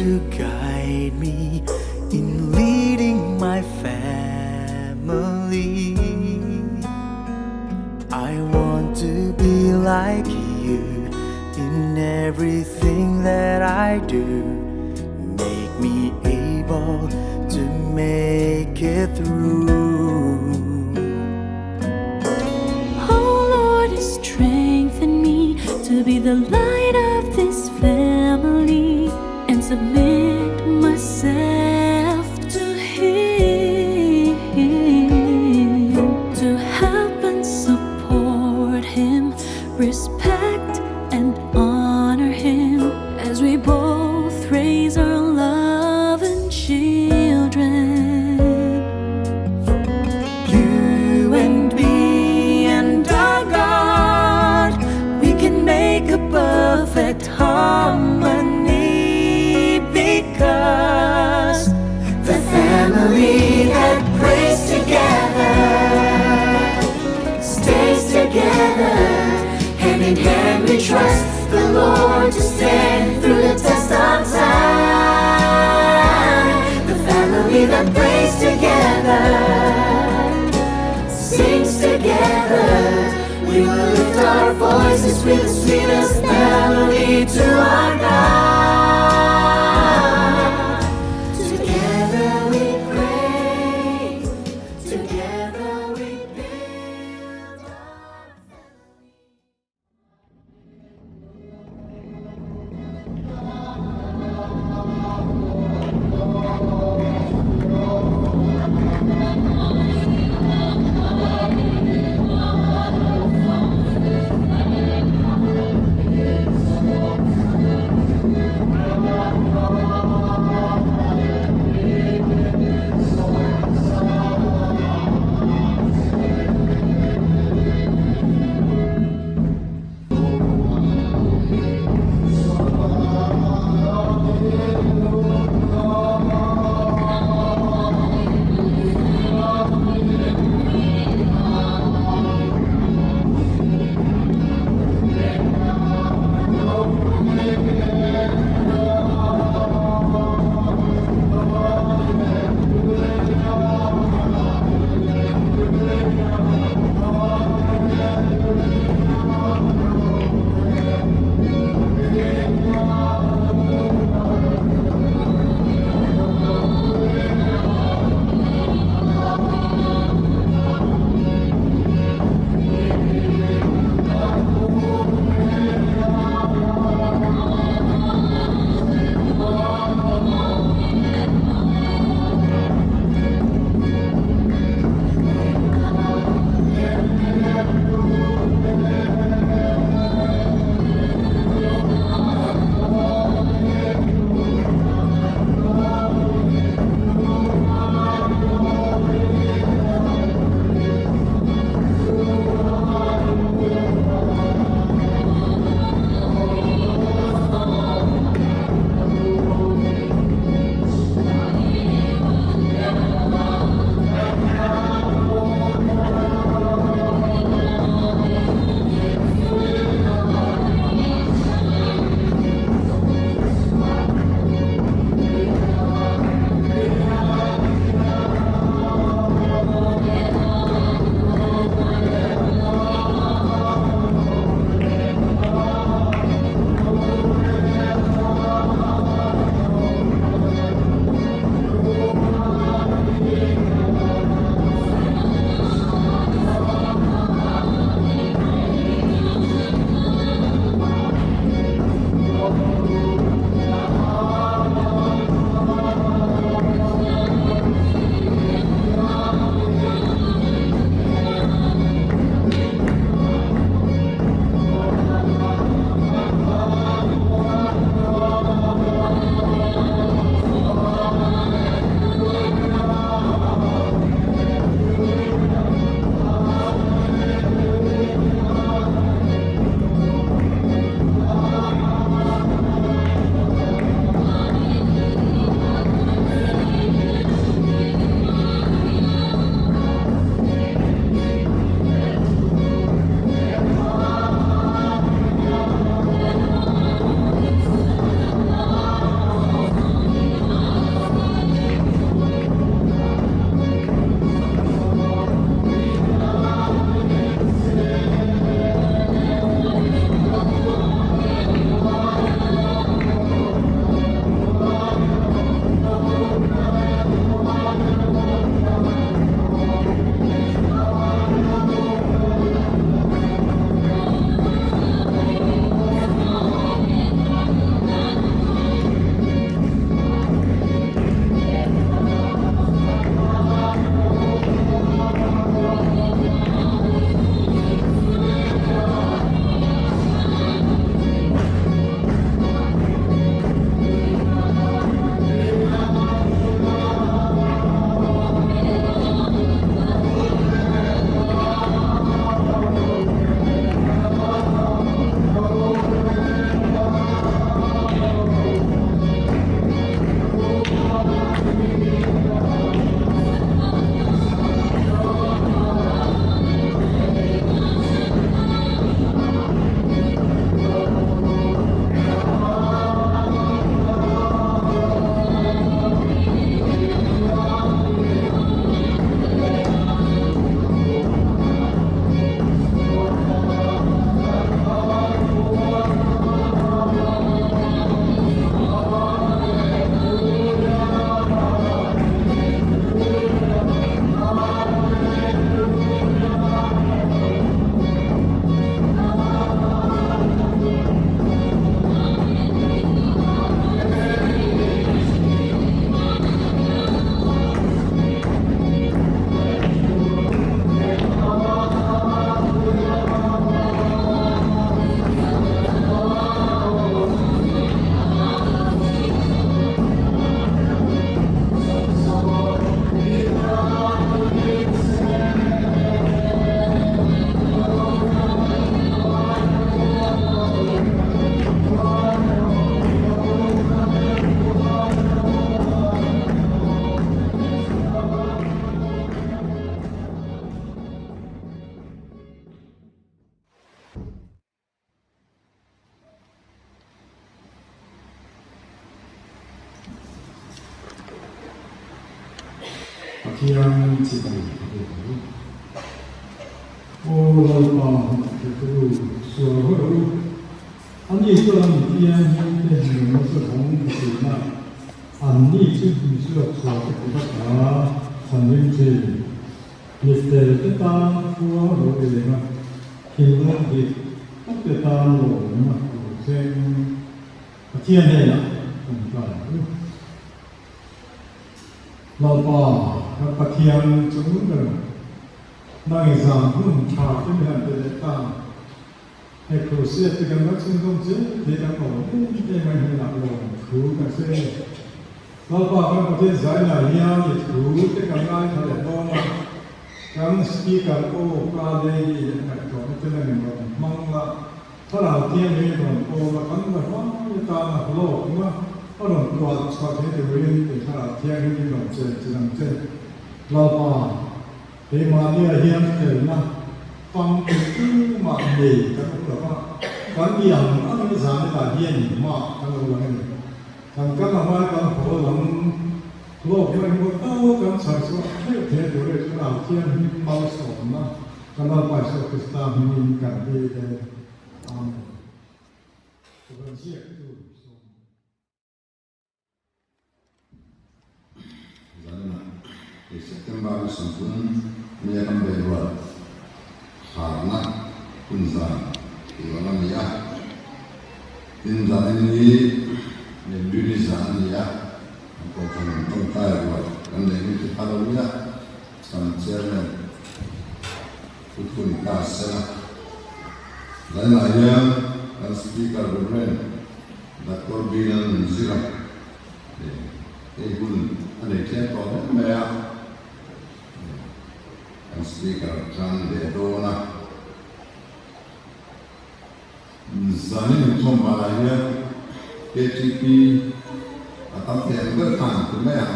to guide me in leading my family. I want to be like you in everything that I do. Make me able to make it through. Oh Lord, strengthen me to be the light of this family and submit myself to Him, to help and support Him, respect and honor Him as we both raise our loving children. You and me and our God, we can make a perfect harmony, because the family that prays together stays together. Hand in hand we trust the Lord to stand through the test of time. The family that prays together, sings together. We will lift our voices with the sweetest melody to our God. Together we pray, together we build our family. thiang chỉ là ô lâu bằng cái thứ sửa hữu anh đi cho anh thiang những cái hình nó sẽ không bị nào anh đi chứ không sửa sửa cái tất cả thành những gì nhiệt tình cái ta phù hợp với cái mà hiểu được thì tất cả ta rồi mà xem thiên này là không phảiเราก็กระเทียมสมมุติว่าในสามหุ่นชาที่มีอันเป็นต่างให้ครูเสียที่กันรักซึ่งต้องเสียที่กันบอกที่ได้ไม่ให้หลับลงครูกันเสียเราก็ประเทศสายไหนเนี่ยที่ครูที่กันได้ทะเลโตมาการสกีกันโอ้ปลาเลี้ยงกันก่อนที่นั่นมันมังละถ้าเราเที่ยวนี้มันโอ้ละกันแบบว่าตาโลกว่าก็หลงตัวชาวเทศเรียนแต่ถ้าเที่ยวนี้หลงเจอจะนั่งเจอเราก็เดี๋ยวมาเนี่ยเฮียนเจอนะฟังถึงมาดีกันก็แบบว่าการเรียนอันนี้สามารถเรียนมากกันเลยทำกันมากันพอหลังโลกไม่หมดเอากันใช้สวะเที่ยวเที่ยวเลยเราเที่ยวนี้มาสอนนะกันเราไปสอบกิจกรรมนี้กันดีเลยตัวเชี่ยดูdi September sampun menyampaikan bahwa karena kunzan di dalam ya kunzan ini di Indonesia ya atau tentang kaya buat dan ini kita tahu ya sampai putun kasar dan ayam dan speaker bermain Dr. Binan Zirah pun ada yang tahu mereka speaker kan de dona zanin thom balaya KTP atam tember kan kumaya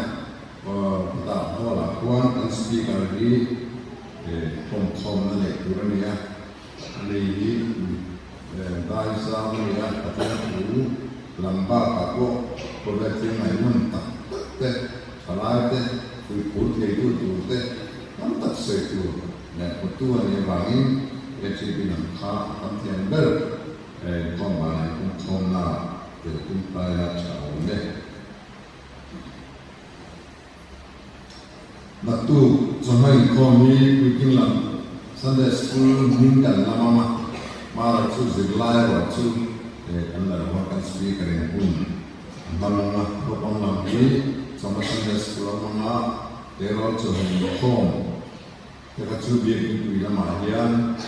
kita hola kuan kan speaker di thom na le kurania ani dai sa ni ya kata tu lamba kako program mai mun ta te salate tu put ke tu te tak sesuatu, dan ketua yang bangin, HCP nampak kampian ber, kombalai kumtona, terkumpai racau deh. Waktu zaman kami bikin lam, Sunday school minta lama malah tu zeglai waktu, anda makan speaker yang pun, anda kopang lagi, sama Sunday school mana, teror cuman home. Kita cuba itu dalam harian,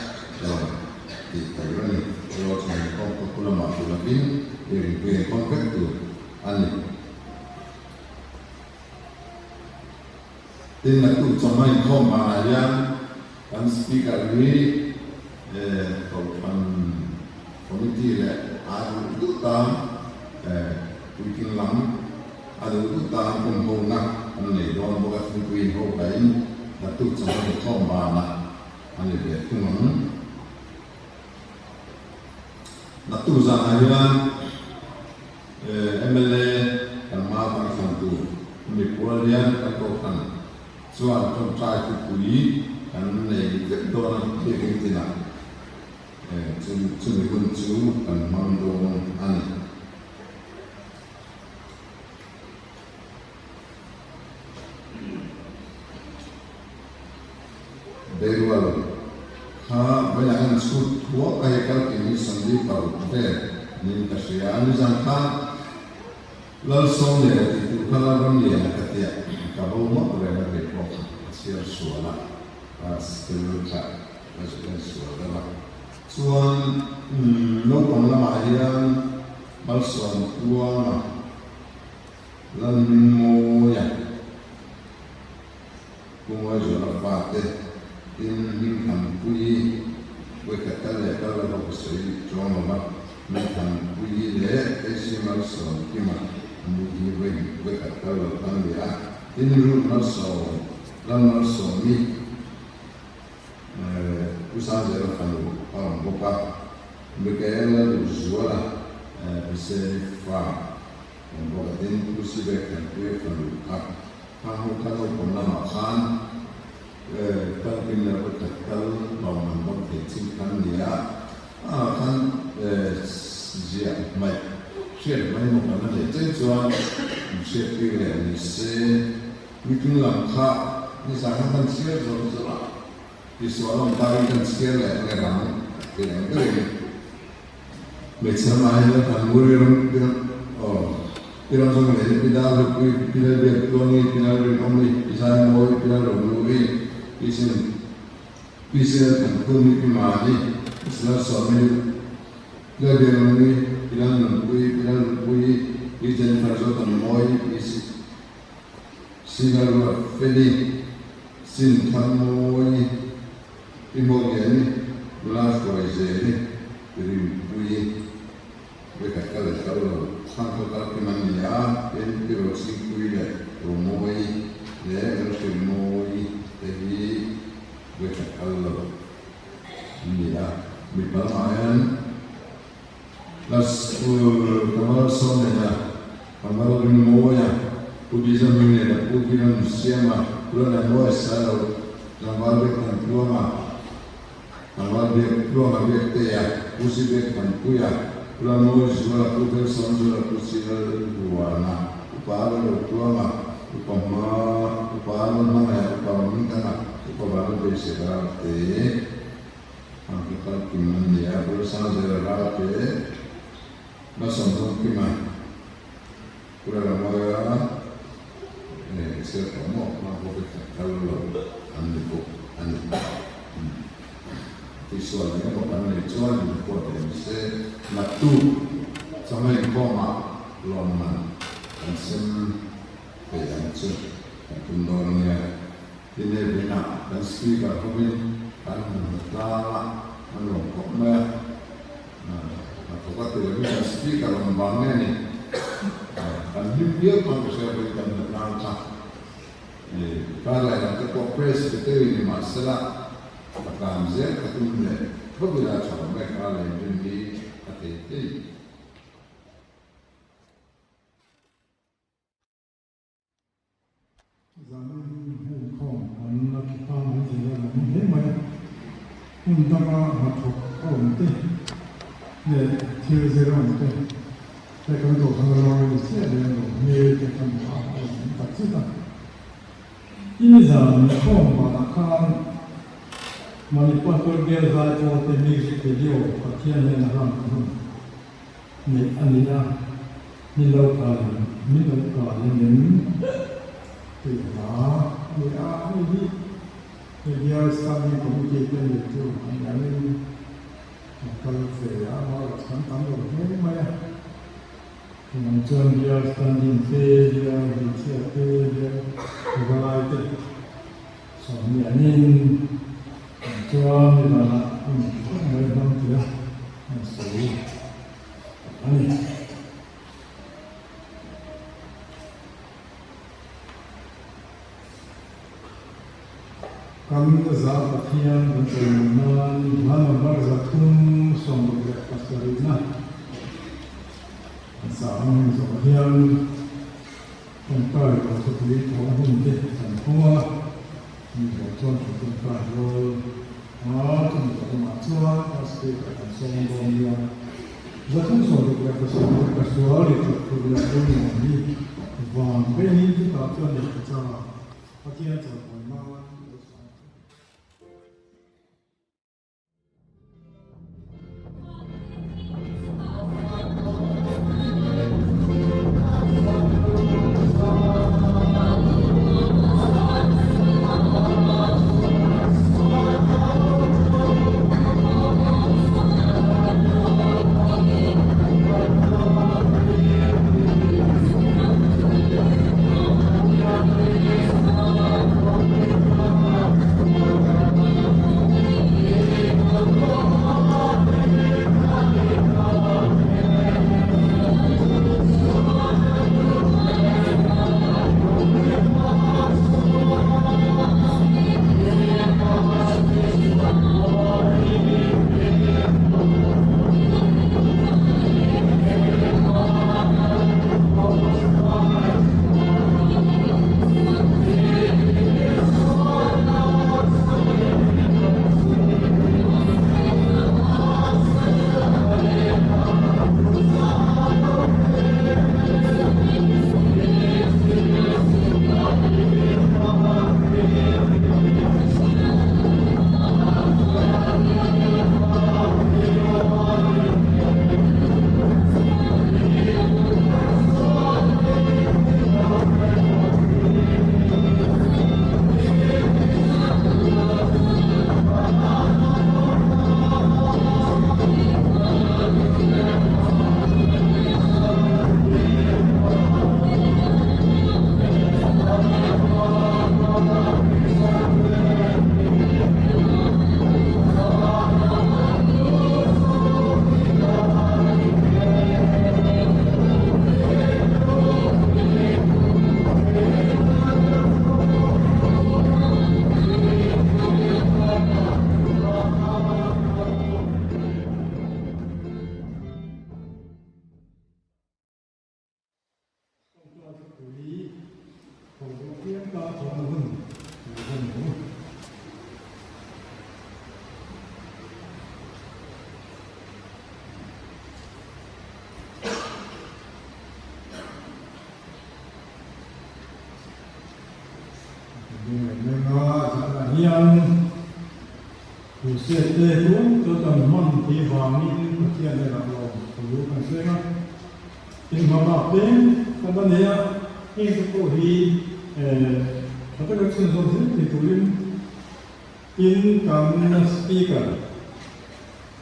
kita ini kalau saya kompet pula masuk lagi, ini kompet tu, ani. Ini tu cuma kom harian, kan speaker ini, kan komiti le, ada utang, bikin lam, ada utang pun nak, ani, orang buat mungkin hok lain. Datuk sampai tombana, ane dia tuan. Datuk zaharian, MLA kan maafkan santu, pemikulian kan soal kontrak kuli kan ne doran dia tidak, cuma kunci kan mandong ane. Berual, banyak sud tua kaya ini sendiri baru ter, ini kasihan jangka, lalu soalnya itu kalau dia ketiak, kalau mau berada di pokok, siar suara, pas keluar, pas suara, suan, lokal lama harian, balsuan tua, lalu moya, kumai jual pate. In kampui, berkata lepas kalau saya cuma macam kampui le, esimal so, kima, mungkin berkata lepas dia, ini rumah so, rumah so ni, usaha jalan kalau orang buka, berkata jual, bisa farm, bukan ini kursi berkata kalau kamu kalau pernah makan kalau kita bercakap lawan orang kecilkan dia kan dia mai share mai mau kan dia cuan share kira ni se bikin langkah ni sangat kan share soal di soal tadi kan share lah orang kira macam mana kan murid Pirang sama ni, pindah dia tuangi, pindah dia kami, pisah moi, pindah dia lui, pisah kan kami pimadi, pisah suami, dia lui, pindah lui, pisah pasal kan moi, pisah, sinarwa fedi, sin kan moi, imogeni, belas kau izini, lui, mereka kalau Santo Tarquimania, Empiro Sinquile, Romoi, Negros Romoi, Tevi, Wekakalo, Mira, Mipalmayan, las Kamar Sonena, Kamar Rimoya, Udisa Minera, Ukiran Siama, Kurana Moa Saro, Kamar Bekan Ploma, Kamar Bek Ploma Bektea, Usibek Pankuya, Plano jual kuda sanjur kusila buana, upara tuama, upara mana, upara mintana, upara besar te, angkat kiman dia bersanjur rate, nasanjung kiman, kurang moya, serpomo, mampu kalau anu. Visualnya bukan visual di potensi natu sama yang koma loman ansem pejancu kundornya ini benar dan speaker kami kan lala menungkok meh atau kata dia speaker lembangnya ni dan dia pun bisa berikan tentang kalau yang terkopres itu ini masalah Ramzan ketumnya, berbeda cara mereka lain di ATT. Zaman Hongkong, anak kita masih dalam hemaya, untuk masuk konti, ne tiada konti. Tapi kalau orang Malaysia dia ni kita tak cita. Ini zaman Hongkong akan Manipur berbeza dengan music video, kajian yang ramai. Ni anilah ni lokal ni tidak. Dia sekali komunikasi itu, yang kalau saya mahu sekarang tahu mana. Macam dia standing dia bicara dia, berbagai itu. Soalnya ni. Jual di mana mereka tidak masuk. Ani. Kami terzapat yang berkenan mana berzatum sombong pasarina. Sahaja sebagian tempat untuk beli tahun ini dan semua. Ini tuan tuan kalau tuan macam pasti akan sombong dia. Jadi sombong dia kesuali itu ini bang beni itu tak tuan dia cakap. Pakai aja mana. sẽ tê luôn cho tầm mong thì vàng như một thiên này là lòng của lúc này sẽ đó tình họ bảo đến các bạn thấy khi cái cô thì các cái chuyên gia thì tụi em in cầm speaker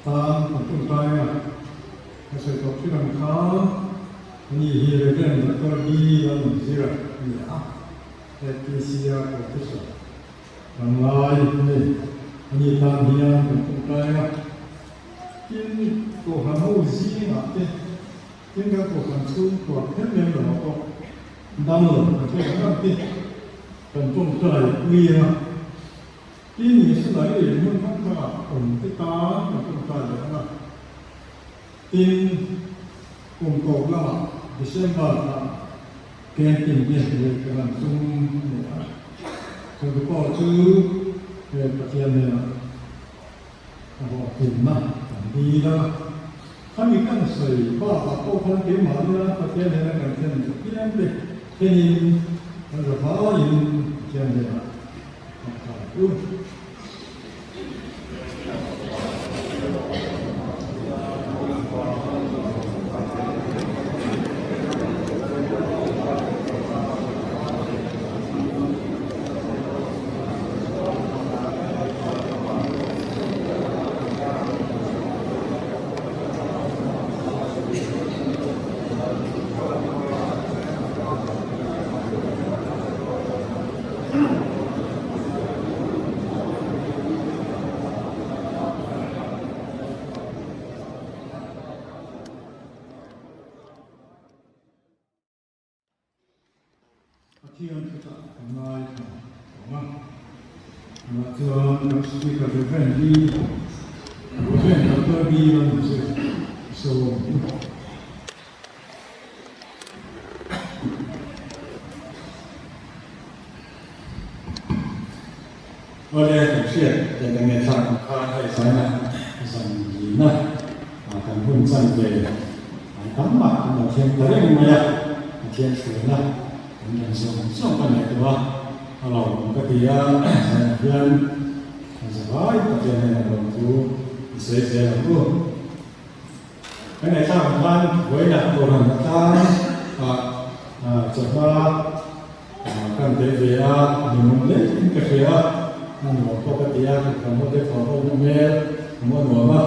ta một chúng ta sẽ có chuyện làm khá như hiện lên là có đi là một gì rồi nhá TCA professor làm lại này như ta hiện một chúng ta in của hàng hậu gì mà thế in cái của hàng số của hết lên rồi có đam mê cái cái cái cần chúng ta lại quy mà in như thế này thì mình không có ổn cái ta mà chúng ta lại in cùng cầu là December là cái tình biệt về cái làm chung này rồi cái câu chữ về cái chuyện này họ tìm mà đi đó hắn bị căng sợi ba ba câu phân cái mà đi cái chuyện này là cái chuyện cái này cái này là phá in chuyện này là thiên thực ngài ngon mà cho nó chỉ có cái phần đi cái phần nó có đi là một số ở đây thực hiện để cái nghề sản khai hay sai này sản gì này thành hôn sản về tắm bạc mà thiên tới đây mà thiên sửa này nhân số trong cái này đó, alors cái thì dân sẽ nói cái này là đồng thu sẽ là luôn cái này sao mà ban với là cầu hàng ta cho ta cần để về những món đấy những cái gì mình có cái gì thì có một cái phổ thông như một đồ mà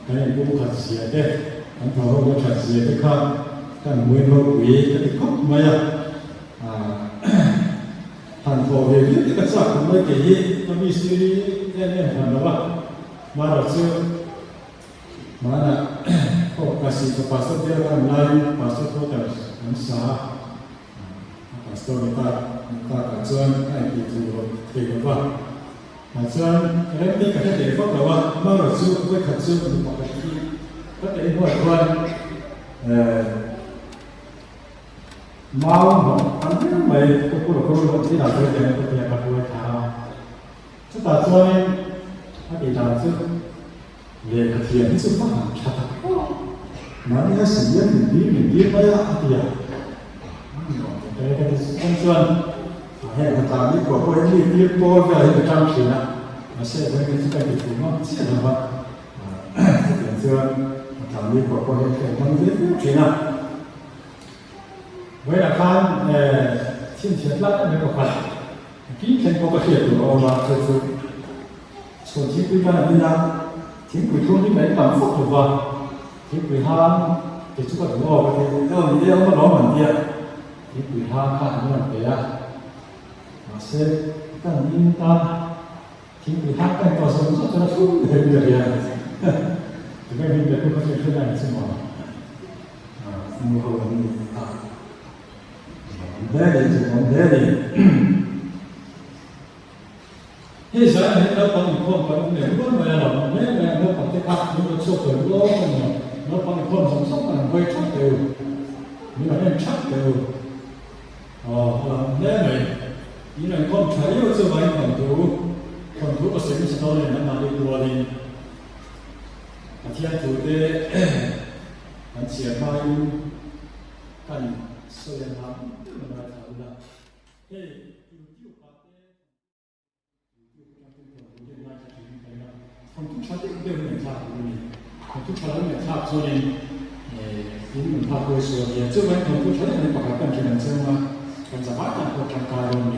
cái này cũng thật sự đấy anh phổ thông thật sự đấy không cần mua đồ quý cái cốc mà thành phố về viết cái sách của mấy cái gì nó bị xử lý nên thành đó mà rồi chưa mà là có cái gì có passport dia online passport voters anh sa passport người ta cả chân cái gì thì đó mà chân cái đấy cái để phát là mà rồi chưa với thật sự thì mọi cái gì có thể hỏi quan mau anh biết mày cô chỉ là tôi để tôi để bắt đuôi thảo chúng ta cho nên cái gì làm chứ để thực hiện sự phát triển chặt mà cái sự nghiệp mình đi bây giờ thì cái công xuân hay là làm những của tôi đi tôi về cái trang trí này nó sẽ với cái cái gì nó sẽ là vậy thực hiện làm những của tôi cái công việc trí này với là fan xin chào các bạn có phải kỹ thành có cái chuyện của ông là thật sự số chỉ quy ra là như nào chính quy thôn những cái cảm xúc của vợ chính quy ham thì chúng ta đúng rồi thì đâu như ông nó nói mình đi chính quy ham khác như là thế à mà sẽ các nhân ta chính quy ham cái có sống rất là phúc để được vậy thì cái mình được có thể thế này xem mà mua hồ mình Daddy. He giờ hiện tại con con còn nếu con mà là nếu mà nó còn cái khác nó có số tuổi lo còn nó còn con sống còn quay chắc đều nhưng mà em chắc đều nếu mà như là con thấy ở chỗ này còn thú có sinh sẽ đâu lên nó đi đùa đi thiên chủ đề anh chia mai cần số lượng lắm mà nói thật là hey 공투차대 의견을 잡으니 공투차를 잡으니 이는 하고서 예전에 공투차를 바꿨던 기능 정말 간사하다 보장가로니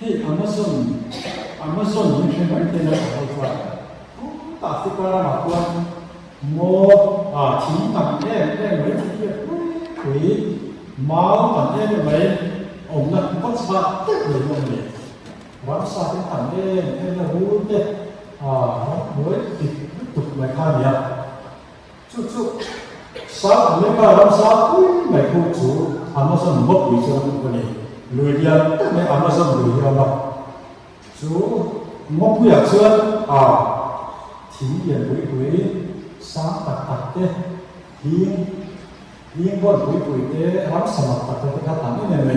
이 아마존 인터넷 때문에 하고 아프리카라 맞고 팀당에 거의 마음한테 왜 없는 것과 그러는데 ramsa cái thằng cái là hú đấy mới thì tiếp tục mày khai nhỉ chút sao mấy cái ramsa mày không chú Amazon mất quý cho cái này lười đi mấy Amazon lười đi đâu chú mất quý à chưa thí nghiệm quý sáng tạc đấy liên quan quý đấy ramsa mặt tạc cái thằng cái này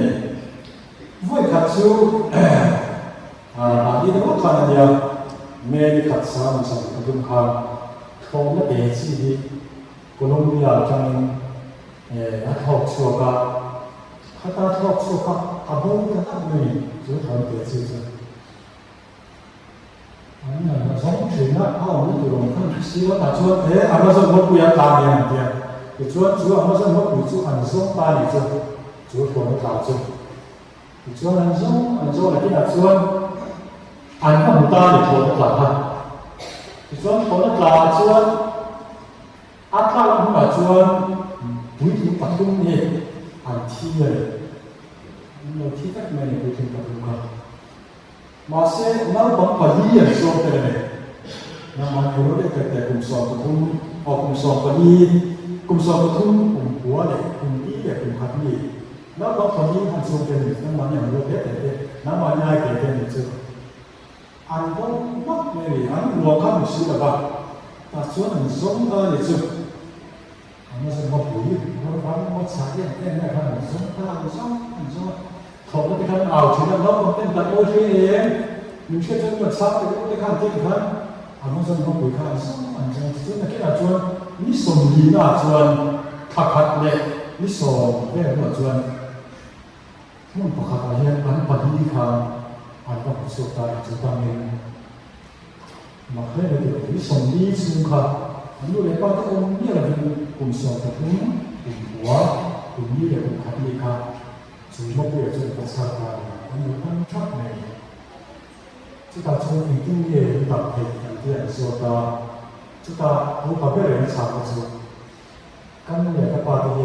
với cả chú đi đâu có nhiều mấy khách sạn sản phẩm hàng không có để gì Colombia trong học chùa cả học chùa cả bông các người chú thằng để gì chứ anh là giống chuyện đó họ mới từ đồng khăn xí đó là chúa thế Amazon mất quý ăn ta này tiền thì chúa Amazon mất quý chú ăn sống ta này chứ chúa thua nó tạo chứ chúa ăn sống là cái là chúa anh không ta để thua nó tạo ha thì chúa thua nó tạo chúa áp ta cũng là chúa quý chú tập trung đi anh thi rồi nó thi các mấy người quý chú tập trung không mà sẽ nó vẫn phải đi ở số thế này nó mà nhớ để cái cùng sòng tập trung hoặc cùng sòng phải đi cùng sòng tập trung cùng của để cùng đi để cùng học đi nó vẫn phải đi hàng số thế này nó mà nhận được hết thế nó mà nhai cái thế này chứ anh cũng mất này anh lo khăn một xíu là vậy ta xuống anh sống ta để chứ anh nó sẽ mất quý nó vẫn mất sáng cái này là sống ta anh sống không có cái khăn ảo chỉ là nó còn tên là đôi khi mình chưa chân một sát thì cũng cái khăn tên khăn nó dân không quý khăn anh chân là cái là chuan ní sồn gì là chuan khạc lệ ní sồn cái là chuan không có khạc hiện anh bật đi khăn anh có một số tài chúng ta mình mà cái này thì ní sồn đi xuống khạc anh nuôi lấy bao cái ông như là mình cùng sồn tập trung cùng quá cùng như là cùng khạc đi khạc chú mong việc cho người ta và những quan trọng này chúng ta trong những kinh nghiệm tập thể những cái chúng ta không có biết là nó sao chứ căn nhà các bạn thì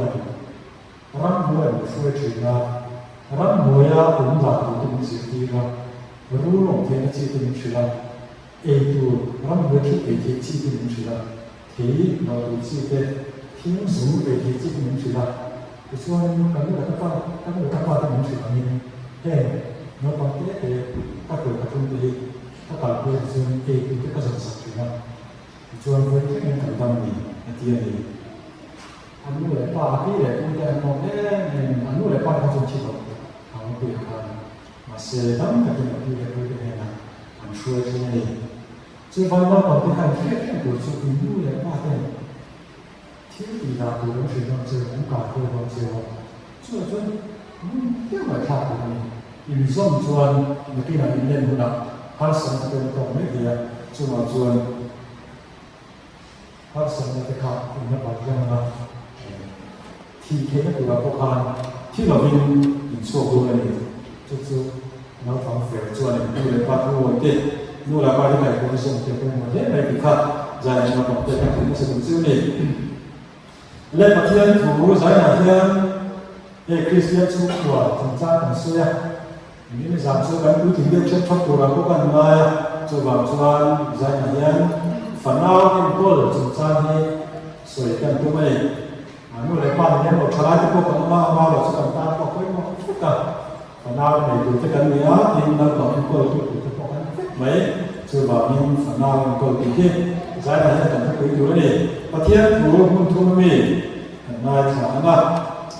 rắn mùi một số chuyện là rắn mùi cũng là một cái sự gì là rú lồng thế nó chỉเป็นchuyện làตัวrắn mùiที่เป็นที่chỉเป็นchuyện là thì nó chỉเป็นที่สูงเป็นที่chỉเป็นchuyện là cho nên cái người ta thì mình chỉ là mình thế nó còn cái các người ta không đi các bạn bây giờ cái dòng sản phẩm đó cho nên với cái người ta mình tiền này anh nuôi lại ba cái này cũng là một cái anh nuôi lại ba cái trong chế độ anh nuôi lại mà sẽ đóng cái này cái này là anh xuôi cái này chứ phải nói còn cái hành vi của chúng mình nuôi lại ba cái thiếu thì là từ đó chuyển sang chơi cũng cả cơ hội chơi cho nên rất là khác của mình in zoom chuan những cái này in lên một đợt phát sinh từ tổng mấy gì cho mà chuan phát sinh cái khác in nó bảo rằng là thì cái này là khó khănที่เราเป็นอินโซโกเลยจุดเราฟังเสียงchuanนี่เลยปัดหัวเด็ดนู่นละไปที่ไหนก็ส่งเกี่ยวกับมันเนี่ยไม่ผิดพลาดใจเราต้องเดินทางถึงสิ่งที่นี่lên mặt thiên thủ giải mặt thiên để Christian chú của chúng ta thành xưa những cái giảm số gắn cứ tính được trong củaเราก็กันมาจะวางชวนgiải mặt thiên phần nào cái cô là chúng ta thì soiกันตัวไม่นู่นเลยป้าเนี่ยบอกชราที่พวกกันมาเราจะกันตาพวกเขาไม่ฟุกกันphần nào nàyดูจะกันเนี่ยที่เราต้องเป็นคนที่ถูกพวกกันไม่จะวางมีphần nàoเป็นคนที่giải mặt thiênกันทุกอยู่นี่mặt thiên thủมุ่งทุ่มมีมาถามว่า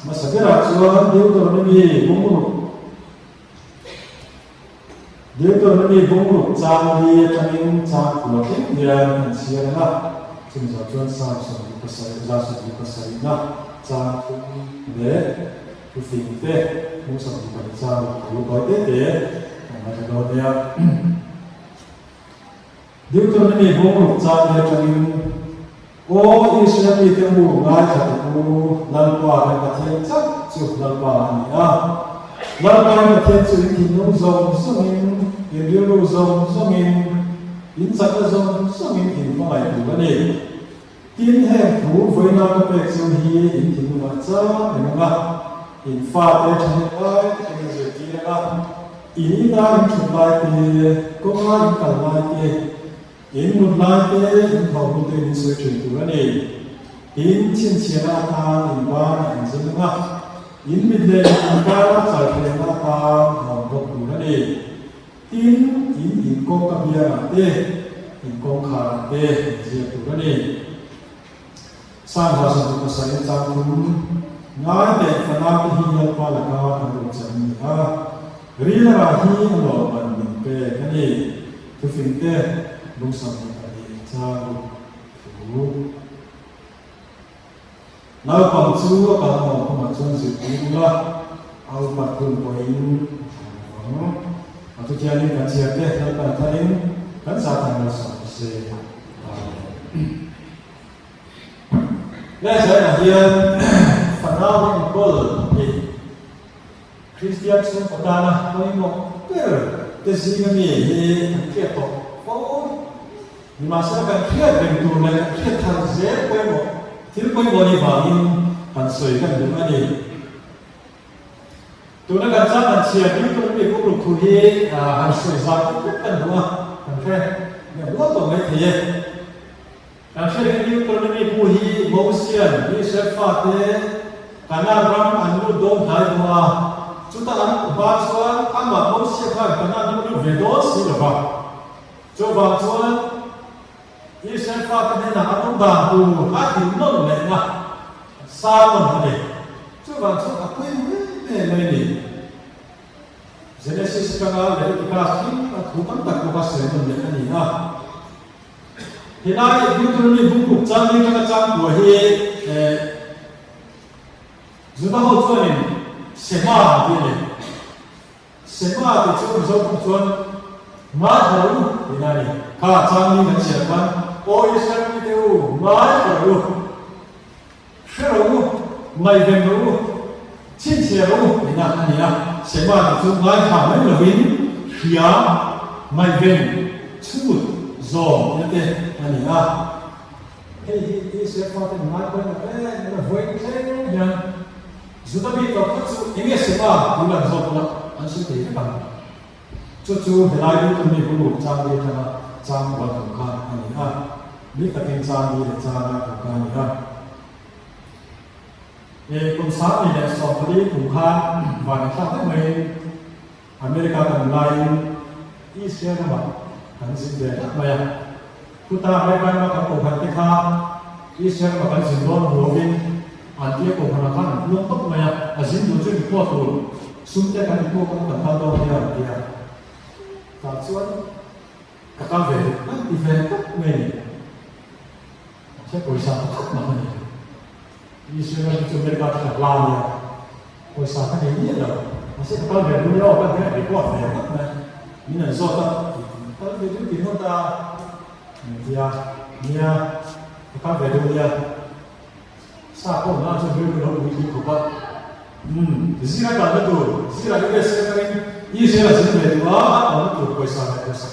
มาสักการะชวนเดี๋ยวตัวนี้มีบุ้งบุกเดี๋ยวตัวนี้มีบุ้งบุกจางดีจังยิ่งจางหัวเทียนเดียนเสียนะจึงจะชวนสาวสาวก็ใส่จะสาวก็ใส่นะจางทุ่งเด็กผู้สิ่งเด็กผู้สาวก็จางผู้บ่อยเด็กมาจะโดนเนี่ย Deuteronomy buông lục cha để cho mình ô Israel thì mu ngay thật mu lần qua cái mặt thiên chắc chụp lần qua này lần qua mặt thiên chụp thì nó rộng rộng in điều rộng rộng in sắc rộng rộng in phong lại đủ cái này tin hệ phú với nó có việc gì in thì nó cha mình ngã in pha để cho nó cái gì thì nó in đã in chụp lại thì có in cả lại thì in một lại thì in hậu một thì in sửa chữa đủ cái này in chín chia ra ta in ba in gì nữa in mình lên in ba giải quyết ra ta hậu một đủ cái này in công cái bia thế in công khá thế gì đủ cái này sang ra sang cái sai trang cũng ngay để phần nào thì hiện qua là cao hơn một trăm ri là hi lo ban mình pe cái này tu phim thế đúng sao vậy trang đủ nào còn chú còn một cái mặt chân sự cũng là ao mặt cùng với tôi chia lên cả chia thế là cả thấy rất là thành là sao sẽ đây sẽ là hiện phần nào những câu thì Christian sống ở đây là có những cái gì mà mình thì kia tổ phố nhưng mà sẽ cần kia bên tu này kia thành dễ quên một thì quên một đi vào in thành sợi cái đúng cái gì tôi nói rằng chắc là chia đi tôi bị cũng lục thu hi thành sợi ra cũng rất cần đúng không thành thế nhưng mà tôi mới thấy thành thế cái điều tôi nói bu hi mẫu xiên đi sẽ phát thế cả nam ram anh luôn đông thái đúng không chúng ta ăn ba số ăn mà mẫu xiên phải cả nam luôn về đó xí được không cho vào số đi sẽ phát thế là ăn đàng tu hát thì ngon này nè sao mà này cho vào số à quên này này Genesis kanal dari dikasih hukum tak kuasa menjadi ini Hinai Deuteronomy buku cang ni kena cang buah sudah hot tuan ini sema ini sema itu cuma jauh tuan mah baru ini kah cang ni nak siapkan oh Israel itu mah baru seru mai baru cinta baru ini sẽ qua được chúng nói thảo mấy là vinh khía mai vinh chút giò như thế anh nhỉ cái sẽ qua thì nói với là với thế nhá chúng ta biết có sự ý nghĩa sẽ qua thì là giò là anh sẽ thấy cái bằng chú thì lại đi tụi mình cũng đủ trang đi cho nó trang vào tổng khan anh nhỉ biết là kinh trang đi để trang ra tổng khan nhỉ cùng sáng thì để so với cùng khan và những khác mình America cần lại Israel mà cần xin về đất mày chúng ta hai bên mà cần cùng hành tích khan Israel mà cần xin đón hồ vinh anh kia cùng hành khan luôn tốt mày à xin đối chuyện của tôi xuống tới cái của con cần thao đâu đi à tạo xuống các con về thì về tốt mình sẽ cố gắng khắc mà mình Israel itu mereka tidak layak. Usahakan ini adalah masih kalau dari dunia orang tidak dikuat ya. Ini nanti soal kalau itu di mana dia kalau dari dunia siapa nak sebelum kita buat kuat. Zira kalau itu zira juga sekarang Israel sebenarnya dua orang itu kuasa kuasa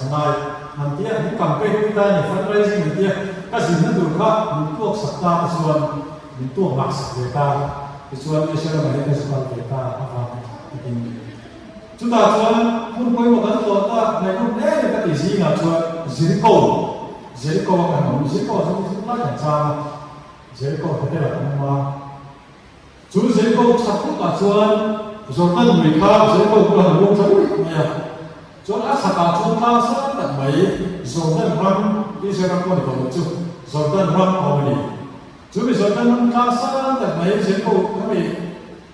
nanti yang kampanye kita ni fundraising dia kasih nanti juga untuk serta kesuan untuk maksud kita, kecuali Israel mereka sekolah kita apa ini. Chúng ta muốn quay một cái tổ ta này cũng đấy là cái gì là Jericho cái nó Jericho trong chúng ta cảnh sao Jericho cái là cái mà chú Jericho sắp cũng cả Jordan người khác Jericho cũng là luôn giống như chỗ đã sắp cả chúng ta sắp tận mấy Jordan run Israel có được một chút Jordan run ở đây Jadi Jordan kasar tak main Jericho kami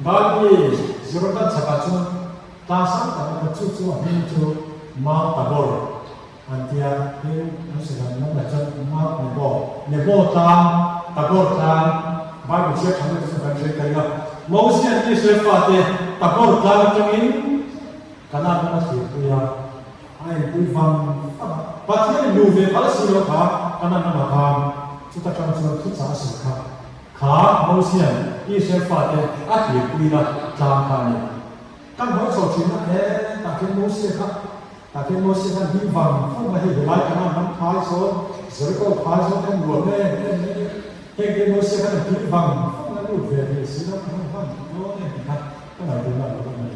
bagi Jordan sakacun kasar tak kecil itu Mount Tabor antia ini sedang membaca Mount Nebo Tabor bagi siapa yang sedang cerita mau siapa yang siapa Tabor macam ini karena masih itu ya air pun bắt thiên lưu về phát sinh đâu cả anh em mà tham chúng ta trong trường thức giả sử khác khá mâu xiên Israel phát để ác liệt quy là trang khai này các mẫu sổ chuyện là thế ta cái mâu xiên khác ta cái mâu xiên là vi vọng không phải hiểu lại cái nào nắm phái số giới câu phái số em luận lên cái mâu xiên là vi vọng không là lụt về thì sự đó không phải nó này khác cái này đúng là cái này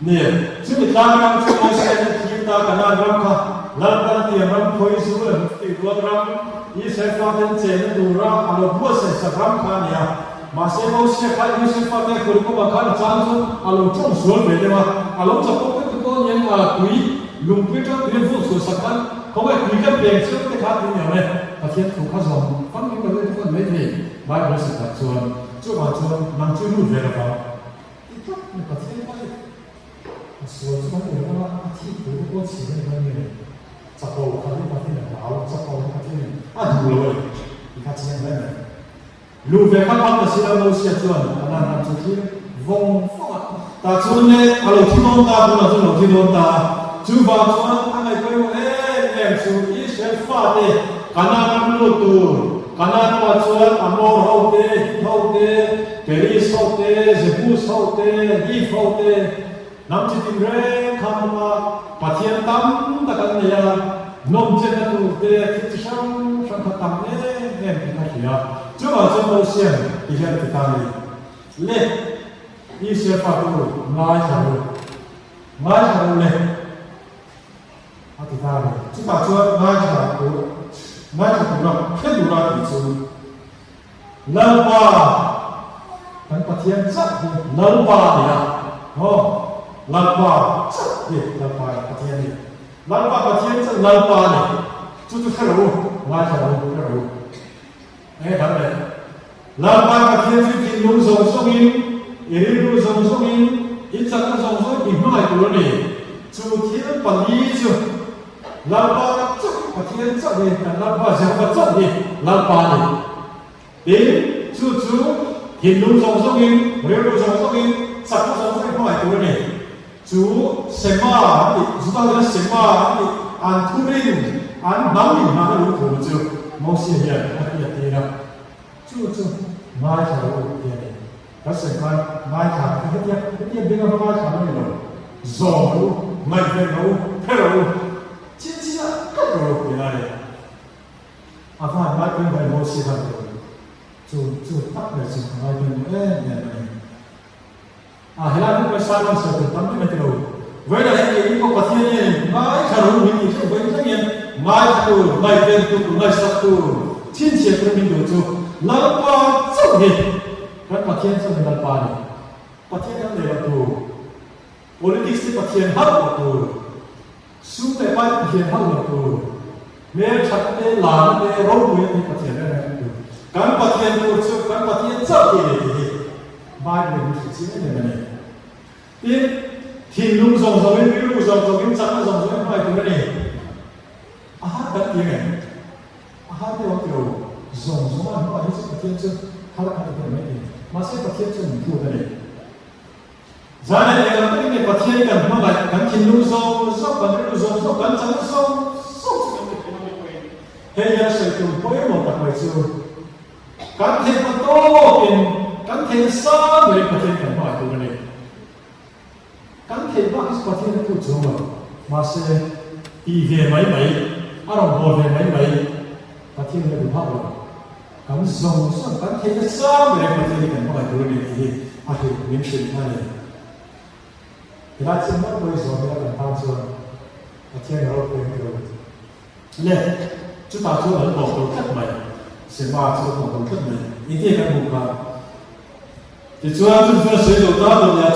nè chúng mình làm làm cho mâu xiên thì ta cái nào làm khác làm cái tiền làm khối số là thì luôn làm Israel phát đến trên đủ ra alo bữa sẽ sắp làm cái này mà sẽ mâu xiên khai Israel phát đến khối có bằng khai trang số alo trong xuống về đây mà alo trong cái con những quý lùng quý trong cái vụ số sắp khai không phải quý cái bèn trước cái khác như nhau này và thiên thủ khá rộng phát những cái đấy con mấy thì bài bữa sẽ sắp chuồn chỗ mà chuồn nằm chưa đủ về được vào ít chút nhưng mà thiên phải số chúng ta đều là thi cử có chỉ là cái này chắc đâu khai cái phát này bảo chắc đâu cái này đủ rồi thì khai chỉ là này lưu về các bạn là sẽ đâu sẽ chuồn anh làm cho khi vòng ta chuồn này alo thi đôn ta cũng là chuồn thi đôn ta chú vào chuồn anh này coi em chú Israel phát đấy kanan lu tu kanan wa chuan amor hote peris hote zebus hote if hote nam chi tin re khamma pathian tam ta kan ya nom chen na tu te thi chang chang kha tam ne em ki na ya chu ma chu mo sian i ya ti ta ni le i se fa tu mai cha ru le a ti ta ni chu ta chu mai cha tu mai cha tu na khen du ra ti chu la pa kan pathian cha la pa ni ya ho lalpa ye lalpa pathian ni lalpa pathian cha lalpa ni chu chu kharo mai cha ru kharo dan le lalpa pathian chi tin lu song song in iri lu song song in in cha lu song song in mai tu ni chu thiên pa ni chu lalpa chu pathian cha ni lalpa cha cha ni lalpa ni tin chu chu tin lu song song in iri lu song song in cha lu song song in mai tu ni chú sema thì chúng ta nói sema thì an thu rin an nắm mình mà nó đủ thủ chú mong xin hiền các nhà tiền nào chú mai thảo tiền này các sản phẩm mai thảo cái tiếp bên đó mai thảo nó nhiều giò đủ mai tiền đủ thế đủ chín chín là các đồ tiền này à phải mai tiền phải mong xin hàng rồi chú tắt lại chú mai tiền này hiện nay chúng ta sai lầm sự tận tâm cái điều với lại cái có phát hiện này mai khởi đầu mình thì với cái này mai tu mai tiền tu mai sát tu chín chiếc cái mình được chú làm ba chút gì các phát hiện cho mình làm ba này phát hiện cái này là tu politics thì phát hiện hết là tu suy nghĩ bài phát hiện hết là tu nếu chắc để làm để rốt cuộc thì phát hiện cái này tu các phát hiện tu chú các phát hiện rất gì thì mai mình phải xin cái này tiếp thì lung dòng dòng bên lung dòng dòng bên trắng dòng dòng bên ngoài cái này hát đất tiếng này hát theo kiểu dòng dòng mà nó sẽ phát hiện chứ hát là cái này mà sẽ phát hiện chứ mình thua cái này giá này là cái này phát hiện cần nó lại cần thì lung dòng cần lung dòng cần trắng dòng hay là sự từ cuối một đặc biệt chưa cần thêm một tô tiền cần thêm sáu người phát hiện cần ngoài cái này căn thể bác sĩ phát hiện được chỗ mà sẽ đi về mấy ở đồng hồ về mấy phát hiện được bao nhiêu cảm dòng số căn thể nó sao về phát hiện được bao nhiêu này thì mình sẽ thấy thì là chỉ một đôi số là cần tham số phát hiện được bao nhiêu lệ chúng ta chưa ấn độ được cách mấy sẽ ba số đồng hồ cách mấy như thế là một cái thì chúng ta sử dụng đó là nhà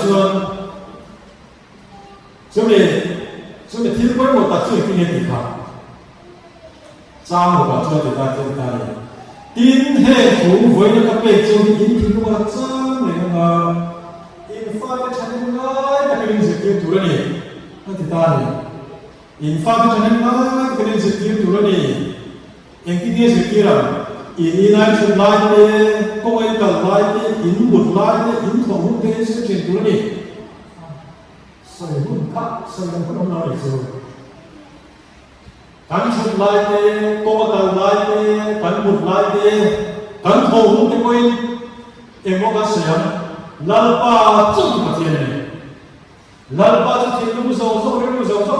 chúng mình thiên quay một tập trung kinh nghiệm thì khác trang một tập trung để ta trên tay tin hệ thủ với những các bề trong những thứ mà trang này mà information ngay cái linh dịch tiêu thủ này thì ta này information ngay cái linh dịch tiêu thủ này những cái gì dịch tiêu là in action line comment line input line in thống hút cái sự chuyển thủ này soi hun khắc soi đang có nói rồi cắn chụp lại thế cô ta lại thế cắn một lại thế cắn thầu hun thế quên em có cái xem lalpa chung cái gì này lalpa cho thì lúc dầu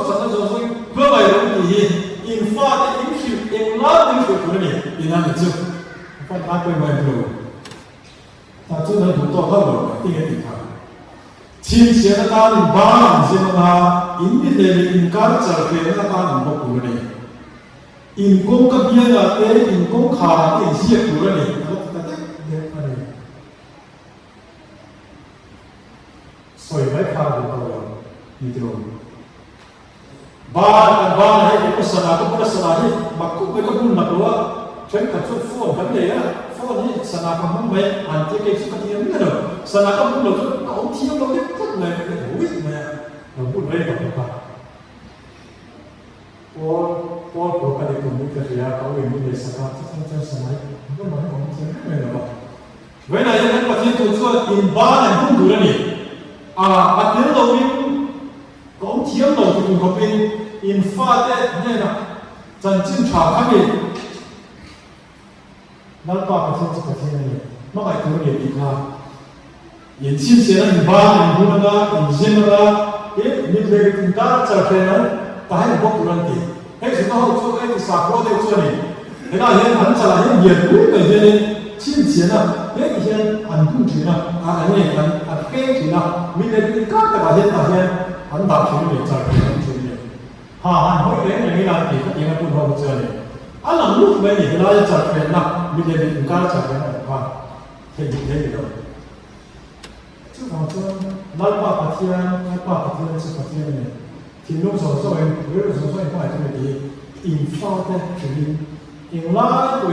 sẵn dầu vừa vậy rồi thì in pha thì in chịu in lá in chịu cái này in ăn được chưa phải ăn quên vậy rồi ta chưa nói đủ to hơn rồi tiếng cái tiếng chính xác là ta in ba chính là in đi để in cả trở về là ta in một cái này in công cái bia là thế in công khá in siết cái này ta cái này soi vai khá được rồi như thế rồi ba hay cái sana hi mặc cũng cái cũng mặc luôn chuyện cả chút phone vấn đề á phone hi sana không mấy anh chỉ cái chút cái gì nữa sana không được không thiếu đâu đấy rất là cái hữu ích mà nó cũng lấy được cả Paul của cái cùng với cái có người như vậy sana chắc sana không nói không chém cái này đâu vậy là những cái chuyện tôi cho in ba này cũng đủ rồi bắt đầu đầu in cũng thiếu đầu thì cũng có bên in pha thế này là chân chính trả khác biệt nó có cái chuyện này nó phải có điều gì khác in chính xác là in ba in bốn là in chín là cái mình về chúng ta trở về nó phải là một cái gì cái gì nó hỗ trợ cái sản phẩm đấy cho mình cái đó hiện hành trả lại hiện nhiệt đối với cái này chính xác là cái hiện hành cũng chỉ là anh này anh cái chỉ là mình về chúng ta cái hiện anh bảo chúng mình trở về chúng mình anh hỏi đến những cái này thì các nhà cũng hỗ trợ này anh làm lúc mấy thì nó trở về là mình về chúng ta trở về là thì như thế được chứ còn cho nói qua phát triển sự phát triển này thì lúc rồi với rồi không phải cái gì in pha thế thì in lại của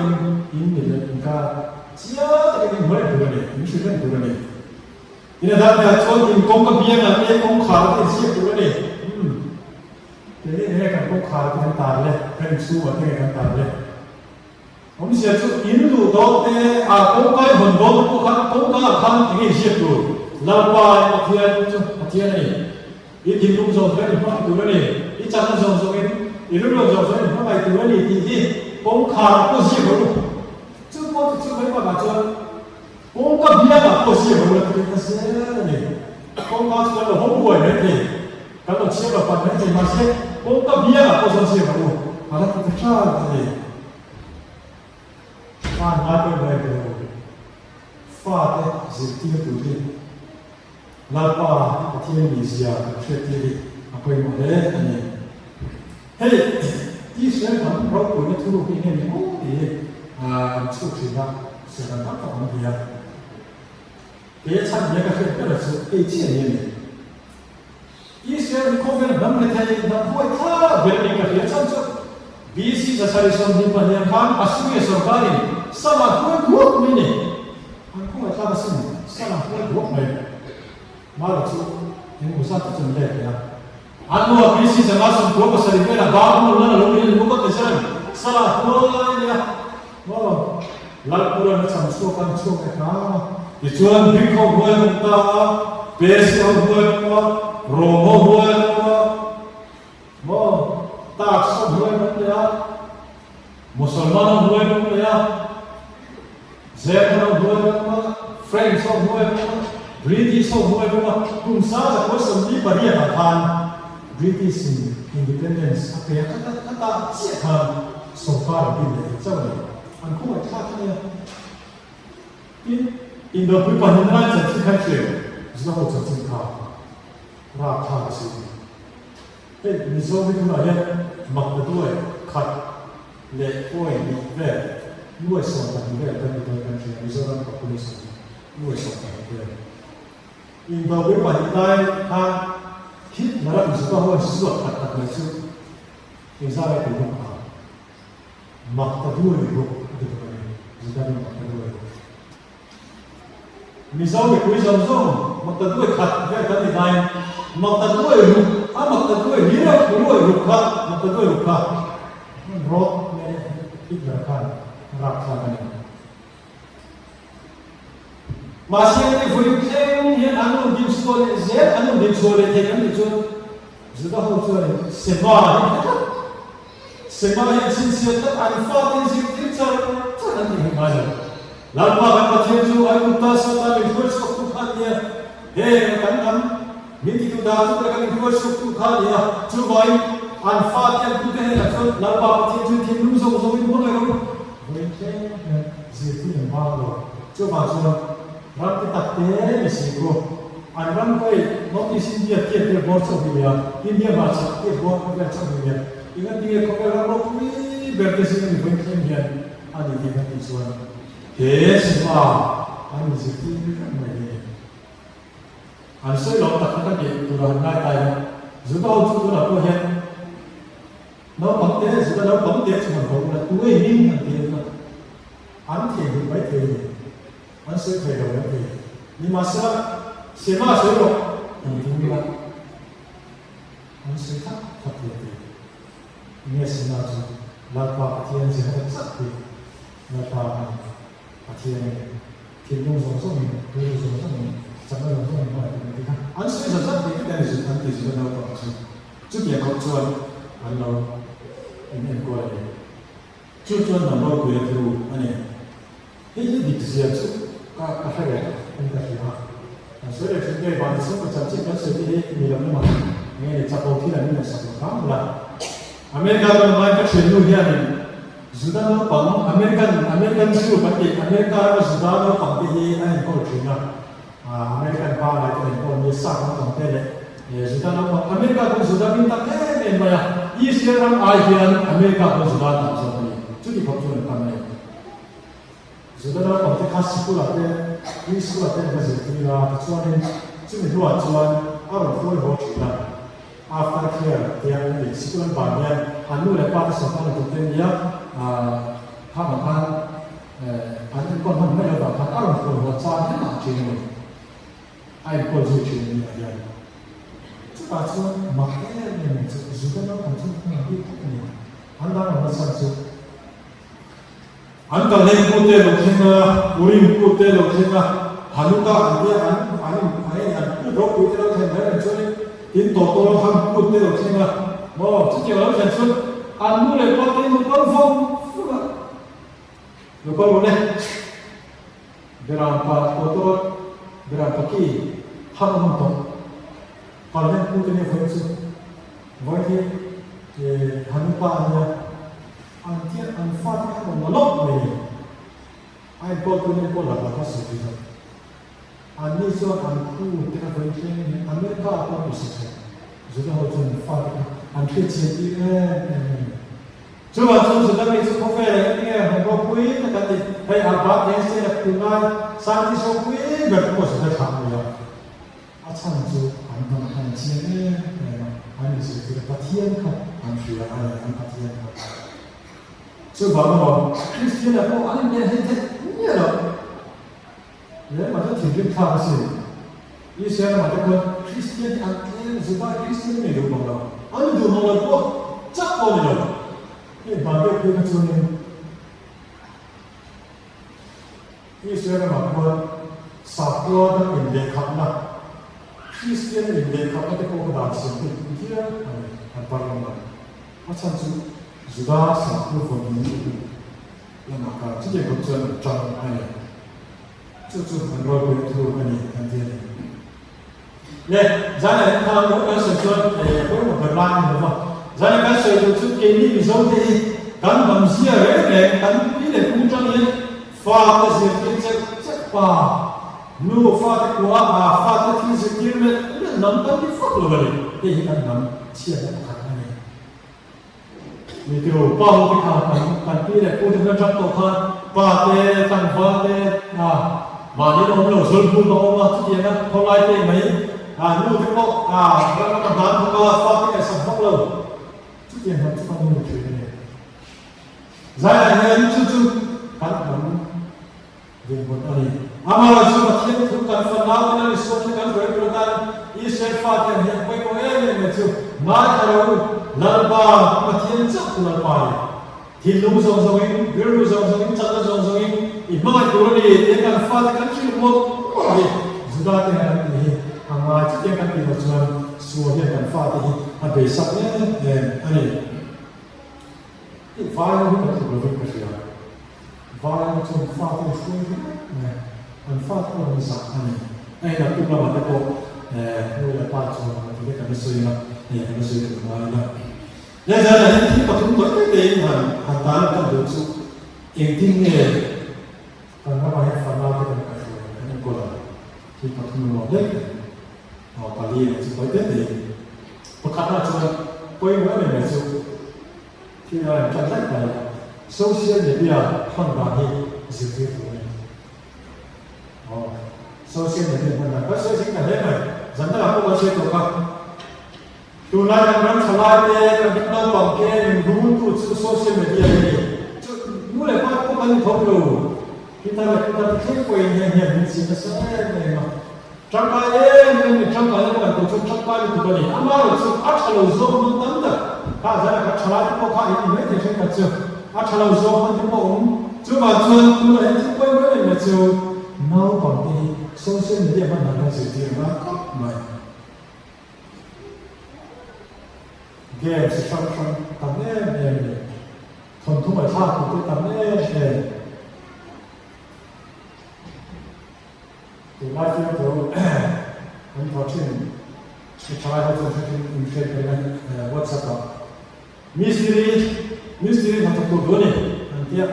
in để chúng ta chia cái mới được này những sự này được này ini dah cho in công cái biếng là cái công khá thì siết được này thế này cái công khá thì ta lên cái số cái ta lên ông sẽ cho in đủ đó thế công cái phần đó công cái khăn thì siết được lao qua một thiên này ít thì lúc rồi cái nó được này ít chắc là rồi ít lúc rồi nó phải được này thì công khá có siết được chứ mấy mà cho công cái biếng là có siết được cái gì này công cái cho nó không quậy đấy thì cái nó chia vào phần đấy thì mà sẽ công cái biếng là có siết được mà nó phải trả cái gì nói về cái pha thế gì tiêu tụi đi là pa thiên lý gia chuyện gì apa yang ada ni hey đi xem hắn rồi của những thứ này này thì chụp hình ra sẽ là các bạn thấy à cái sản phẩm cái chuyện đó là sự cái chuyện này đi xem không phải nằm lại thấy nằm vui thà về những cái chuyện sản xuất vì sự ra sai xong đi vào nhà khám asuye sarkari sama kuat ini anh không phải ta xin sama kuat này mà là sự những người sát chân đẹp ya anh mua cái gì chẳng hạn xong có sự cái là bao nhiêu lần lúc này lúc có thể sala thôi ya lần cuối nó chẳng số cái thì chuan bình không vui ta besi không vui ta romo vui ta ta không vui ta Musulman không vui ta Zen không vui ta French không vui ta British không vui ta cùng sao là có sự đi bari là than British independence apa kata siap so far ini sao vậy anh không phải khác nữa in the people in the landที่ country 知道我真靠ราคาสิเฮ้ยมีโซนที่ไหนเนี่ยมักจะด้วยขัดเละอ้อยมีแร่ด้วยส่วนต่างๆด้วยกันใน country มีโซนกับ police ด้วยส่วนต่างๆด้วย in the people in the land ถ้าคิดมาแล้วมีสิ่งที่ว่าสิ่งที่ขัดเลยซึ่งอิสราเอลเป็นของเขามักจะด้วยรูปที่ตรงนี้สิ่งที่มักจะด้วยมีสาวไปคุยสาวสองมักจะด้วยขัดแค่กันได้มักจะด้วยรูปมักจะด้วยเรื่องด้วยรูปขัดมักจะด้วยรูปขัดรถเนี่ยอีกราคากันมาเชื่อในฝุ่นเท่งเห็นอันนู้นยิ้ม school is there, ano din school it taken to Zuda ho to Sema. Sema yan sincere that and fought in his teacher. Tanang hindi man. Lama kan pathian ay utas sa tabi first of kanya. Hey kan miti tu dah tu kan first of kanya. Cubai and fought yan tu deh so lama pathian tu tim so so ini boleh kan. Mungkin ziti yang baru. Cuba ram kita teh mesiko. Anran koi notice India tiap bor sabiya. India bahasa tiap bor kita sabiya. Ingat dia kau kalau kau berdesak ni bukan dia. Ada dia tujuan. Semua ani seperti mana? Ansai lalu tak kata dia turun naik tayar. Sudah ujuk tu apa yang? Nampak dia sudah nampak dia cuma kau nak tu ini nanti tu. Anti itu baik dia. Ansai saya dah baik. Ni masa semua sudah yang tinggal. Ansai tak dia. Ini semua tu. Lapa tiang sehat sakti. Lapa tiang tiang song ni, tiang song ni, jangan song ni mana tu kita. Answer sahaja kita ni sudah nanti sudah nampak tu. Jadi aku cuan, anu ini kau ni. Cuan nama kau yang tu, ani. Ini di sini tu, kah ada, ini dah siapa. Answer itu dia bahasa macam cakap sedih ni dalam mana. Ini cakap kita ni macam kamu lah. Amerika tu main kat Sri ni. Sudah nampak American dulu pasti Amerika sudah nampak dia ni kau cina. American power itu kau ni sah nampak dia. Sudah nampak Amerika tu sudah minta ni banyak. Israel ASEAN Amerika tu sudah tak sampai. Jadi kau cuma pandai. Sudah nampak dia kasih sekolah dia, ini sekolah dia masih tinggal. Cuman cuma dua cuman orang tua cina. After clear, dia ni sekolah banyak. Anu lepas sekolah tu dia. 他们反正光他们没有把他二分和扎天哪这个爱过去这个样样，这把说马来人这日本人反正很厉害的，安达人上去，安达人过得了天啊，我们过得了天啊，韩国安的安不着过得了天，那人说印度多他过得了天啊，这就好像说。Anu lepas itu confirm, lepas boleh berapa kotor, berapa ki, hal untuk kalau yang pun ini fungsi, boleh hanupanya, antian anfat yang melok ni, ay kotor ni pun lah lepas itu, ani so anku tidak fungsi, Amerika apa bisa, sudah macam anfat, anti ciri Cuba sudah besok kopi ni, hongkong kui, tadi, hey apa yang saya lakukan, saat itu kui berkuasa sudah tahu ya. Asal tu, anda sini, anda sudah patian kan, anda patian kan. Cuba mana, Kristian aku, anda ni lah. Ya, macam tinggi tak sih. Ini saya macam Kristian, anda sudah Kristian ni dulu mana? Anda dulu mana tu, cak boleh lah. Ini bagi kita cuma ini saya makan sapua dan indek kapna, Kristian indek kapna itu kau dah sebut dia apa nama? Macam tu sudah sapua pun ini, yang maka jadi macam jangan ayah, cucu hendak betul ini nanti. Le, jangan kalau kita sesuatu boleh berlaku apa? Jangan kan sesuatu ini bisa di kan manusia kan pilih puncak ni faham sesuatu cepat lu faham kuat faham sesuatu ni nampak di foto balik ini kan nam siapa kata ni itu bahu kita kan pilih puncak contoh kan pada kan pada mana orang lu sulpun orang tu dia kan kolai tu mai lu tu kok berapa tahun kau faham sampai lu dia harus kamu cuci. Saya hanya cuci kan kamu jemput ini. Amalan cuma tiap tu kan fana dengan isu kan berperan isu fakir yang baik orang yang itu nak kalau lalpa matian cak lalpa tilung song ini, biru song ini, cakap song ini, ibarat orang ini dia kan fakir kan cuma sudah dengan ini. mà chắc chắn cái điều cho xua hiện cần pha thì anh bị sắp nhé anh ấy cái vai nó cũng được đối với cái gì vai nó trong pha thì xui này anh pha thì mình sắp anh là cũng là một cái bộ nuôi là ba cho thì cái suy là thì cái suy được mà là bây giờ là những khi mà chúng tôi cái gì mà hàng tháng là được sự yên tĩnh nghề còn các bạn phần nào thì cái của khi mà chúng tôi nói đấy họ phải đi chúng tôi biết thì một khả năng chúng tôi quay với mình là sự khi là trong sách này social media hoàn toàn thì sự thiếu của mình social media hoàn toàn có sự chính là thế này dẫn tới là không có sự của không tu lai đang đang salai te đang đang bằng ke mình đúng tu social media này nu lại phát có cái thông đồ kita thấy quay nhà mình xin nó sẽ này mà trong cái là tổ chức trong cái tụi này ama là sự áp lực zoom nó tấn được cả ra là cái salai có cái gì mấy thì sẽ là sự áp lực zoom nó cũng ổn chứ mà chuyện tu lại thì quay với mình là sự nấu bằng cái social media mà là sự tiền mà game sẽ trong tầm này thuần thú mà sao cũng tầm này thì live video anh có chuyện cái trái hội trong chuyện trên cái WhatsApp đó mystery mà thuộc tổ này anh kia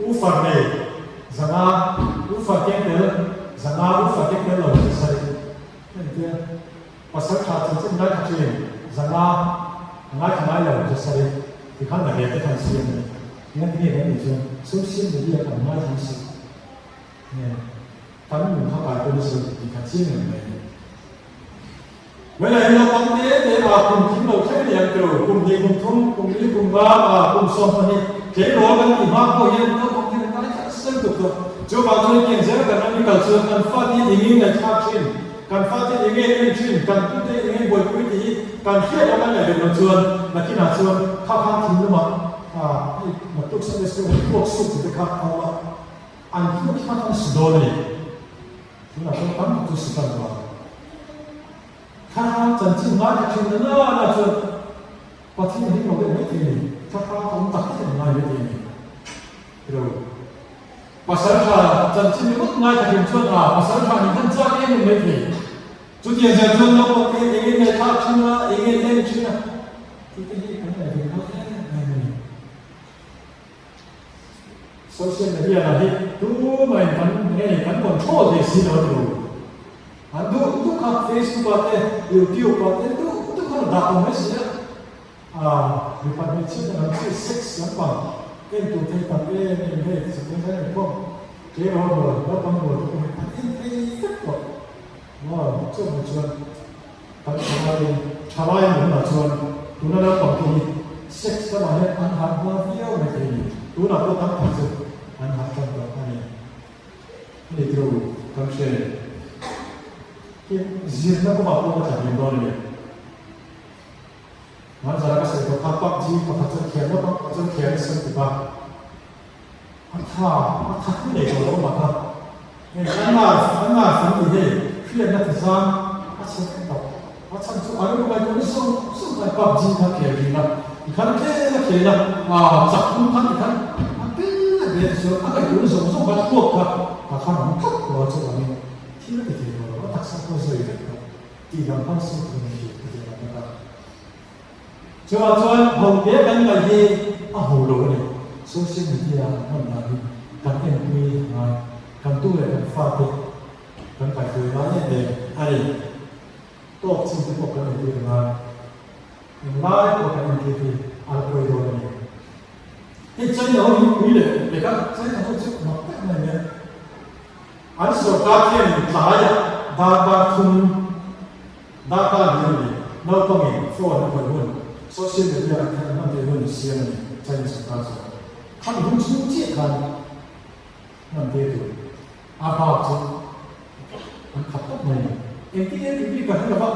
ufa này rằng ufa cái đấy rằng ufa cái là gì sai anh kia pasal chart trên đây cái chuyện rằng ngay cái này là gì sai thì khán giả cái thằng xem này những cái này là social media là ngay thằng xem tấm mình không phải tôi sự thì cả chiếc này vậy là nó bằng thế mà cùng chính đầu thế này kiểu cùng đi cùng thung cùng đi cùng ba và cùng sống này thế đó cái gì mà có hiện nó không thể nói chắc sớm được rồi cho bạn tôi kiến giải cái này cần sự cần phát đi những cái khác trên cần phát đi những cái trên cần cứ thế những cái buổi cuối thì cần thiết là cái này được là chuồn là khi nào chuồn khao khát thì đúng không mà tôi sẽ nói về cuộc sống thì khao khát anh không khao khát sự đó này là tôi bắn một chút sự cẩn thận. Khá chân chính nói cái chuyện đó là chuyện có thể mình hiểu được mấy thì chắc là không tập thể nói mấy thì rồi và sau đó chân chính lúc ngay cái chuyện chuyện và sau đó mình thân xác em mấy thì chút tiền giờ chuyện nó có cái người khác chưa ý nghĩa lên chưa thì cái gì cái này thì nó social media là gì? Đúng mà mình còn cho để xin nó đủ. Anh đúng các Facebook bạn YouTube bạn đúng các đặt một cái gì đó. Vì bạn mình chỉ là chỉ sex lắm bằng. Em tụi thấy bạn em về thì sẽ thấy là không. Thế rồi nó bằng rồi cũng em rất tốt. Wow, rất là chuẩn. Bạn trả lại mình là chuẩn. Tụi nó đã bằng cái sex đó là hết anh học bao nhiêu này thì tụi nó có tăng thành sự. Anh học trong đó này để rồi các bạn cái gì nó cũng bảo tôi trả tiền đó này mà giờ các sự có các bạn gì có các chân khéo nó có chân khéo sân của bạn anh thà cái này rồi mà thà nên anh là phấn gì thế khi anh đã ra anh sẽ không đọc anh chẳng chịu anh cũng phải cũng sống lại bạn gì thà khéo gì là thì khán thế là khéo là giặc không khán thì khán để cho các cái đối tượng trong các cuộc và khả năng thấp của cho mình thì nó thì nó thật sự có gì đấy thì làm con số của mình thì là cho hầu thế cái là gì hầu đồ này social media nó là gì cần em quy cần tu để cần pha thì cần phải cười nói để ai tốt xin cái cuộc cái này thì là nói của cái này thì ai cười đồ này cái chân nó bị quý để các chân nó chịu nó cái này nhé anh sợ các cái trái đa thùng đa cái gì nó có nghĩa phổ nó phải luôn social media cái nó phải luôn xem này chân sợ các gì hắn không chịu chết hắn làm thế rồi bảo chứ anh khắp tất này em cái cái là vậy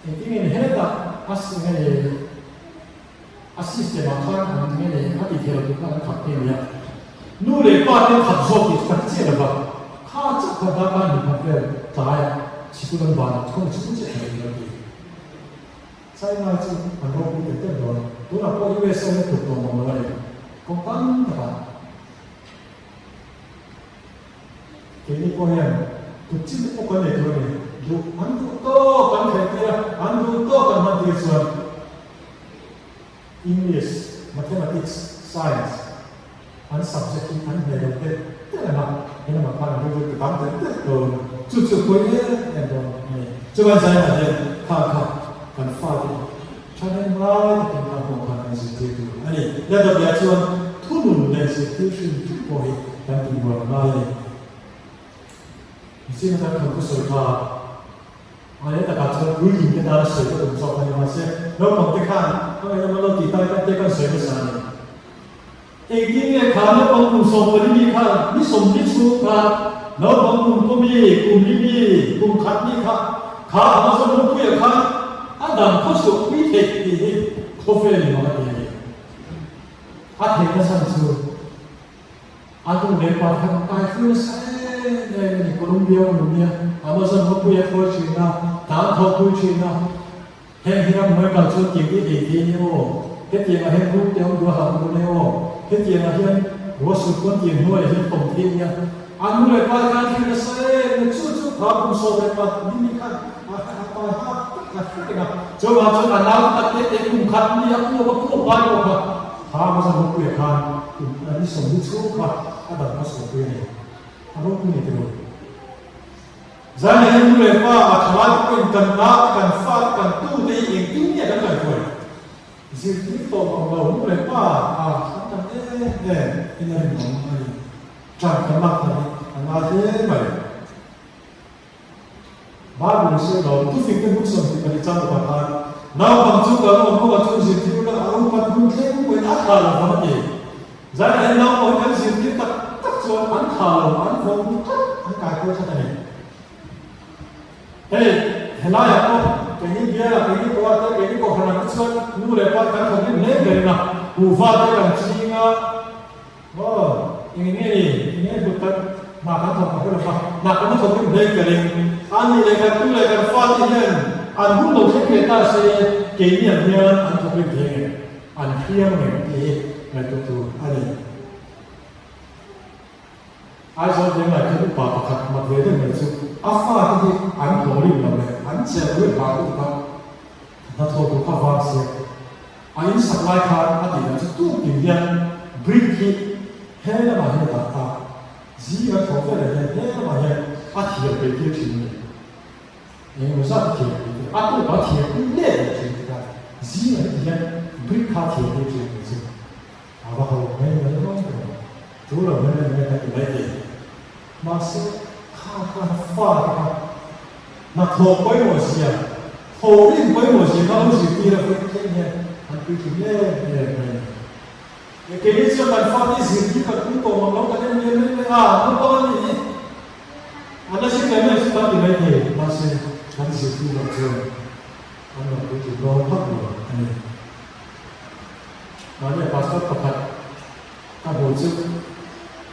em cái này hết là as này assist mà khăn nghe này hát thì theo được các học thêm nhé nu để qua đến học rồi thì phải chết là vậy 他这块他把你看这咋呀？起不能把空出去很有点。在那就很多不对的多，多了过一位生的不多么么的，公办的吧？给你过年，不记得不管哪个人，有很多干开的，很多干那的说，English, mathematics, science, 很 subject 很那个的，对吧？你那么看，就是当的就会的那种，这个在哪里？看。kan fadi channel mai kan kampung kan situ ani ya da biar cuan tunun dan institution tu boleh dan dibuat mai di sini kan kampus sekolah ani tak kacau rugi kita sekolah tu sopan masih lo pengtekan kalau yang malu kita kan tekan sekolah sana ini kalau kampung sopan ini kan ni sombi suka lo kampung kumi kum kat ni kan masuk buku ya kan Adam có sự quý thị thì có phê gì mà thì phát hiện ra sản xuất anh cũng để qua thằng tài phương sẽ đây thì Colombia Colombia Amazon có quay phôi chuyện nào tám thọ quay chuyện nào hiện khi năm mới cần cho tiền cái gì thì nhau cái tiền là hiện cũng tiêu đồ hàng của nhau cái tiền là hiện của sự quan tiền nuôi hiện tổng tiền nha anh cũng để qua cái khi nó sẽ chút thọ cũng so với mặt đi khác coba coba nak tak kum khat ni aku apa buat apa ha masa buku ya kan ini semua cukup ada masuk buku ni apa buku ni tu jangan yang boleh apa kalau pun kan fat kan tu dia yang tinggi ada kan tu jadi tu kalau boleh apa kan ini ada mana jangan mak ni ada baik Bible says that tu fikir bukan kita bicara tentang now bangsa kalau orang bangsa sendiri kalau orang pun mungkin bukan akal apa ni jadi now orang sendiri tak soal akal orang kau cakap ni helai aku kini dia kini kuat kini kau hendak soal nu lepas kan kau ni kerana ufat kan singa ini bukan makan apa apa nak kamu kau ni kerana anh này cái cũng là cái phát hiện anh cũng một cái người ta sẽ kỷ niệm nhớ anh không biết thế anh khiêm này thì ngày tu anh này ai nói thế này cái bà bà thật mà về đến ngày xưa phát thì anh thổi lên là này anh sẽ với bà cũng không nó thôi cũng không phát sẽ anh sắp lại khá anh thì là tu kỷ niệm break it hết là mà hết là ta gì là không phải là hết là mà hết anh thì là cái điều gì因为啥铁？阿杜把铁棍捏的铁的，几人之间对卡铁的铁的是，阿巴好没弄的，除了没的，马是卡发的，那头规模是啊，头领规模是，那都是低了会天天，还对起也给你这办法的是，你个工作嘛，老大人你啊，我帮你，那现在呢是当地媒体，那是。hắn sử dụng vào trường hắn là cái chủ đô thấp của anh nói về passport tập thật các bộ chức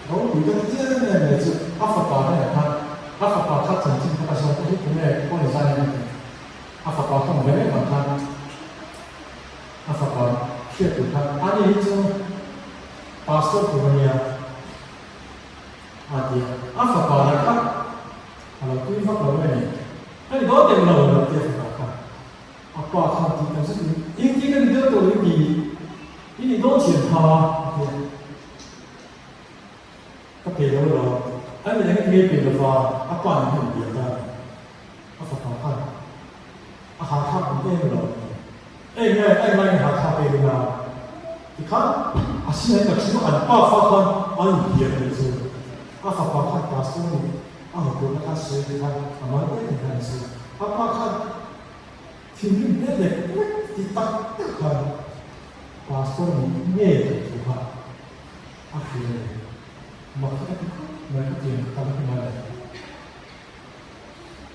nó bị cái tiết này là sự áp phạt bảo này là khác áp phạt bảo khác chẳng chịu các số cái cũng này có thể ra này áp phạt bảo không phải bằng khác áp phạt bảo kia từ khác anh ấy chứ passport của mình thì áp phạt bảo là khác là quy pháp bảo này anh có tiền lâu rồi tiền phải không? Apa không thì cảm giác những cái đứa tôi những gì những đôi chuyện họ các tiền đâu rồi anh là những cái tiền là apa những cái tiền đó apa không hà tháp cũng tiền rồi anh lại hà tháp tiền nào thì khác xin anh là chúng anh apa không anh tiền rồi apa không ta số aku nak kasih dia, amal dia dengan saya. Apakah tinggi dia ditakkan pastor ini Tuhan? Akhirnya, maka mereka tidak tahu kemana.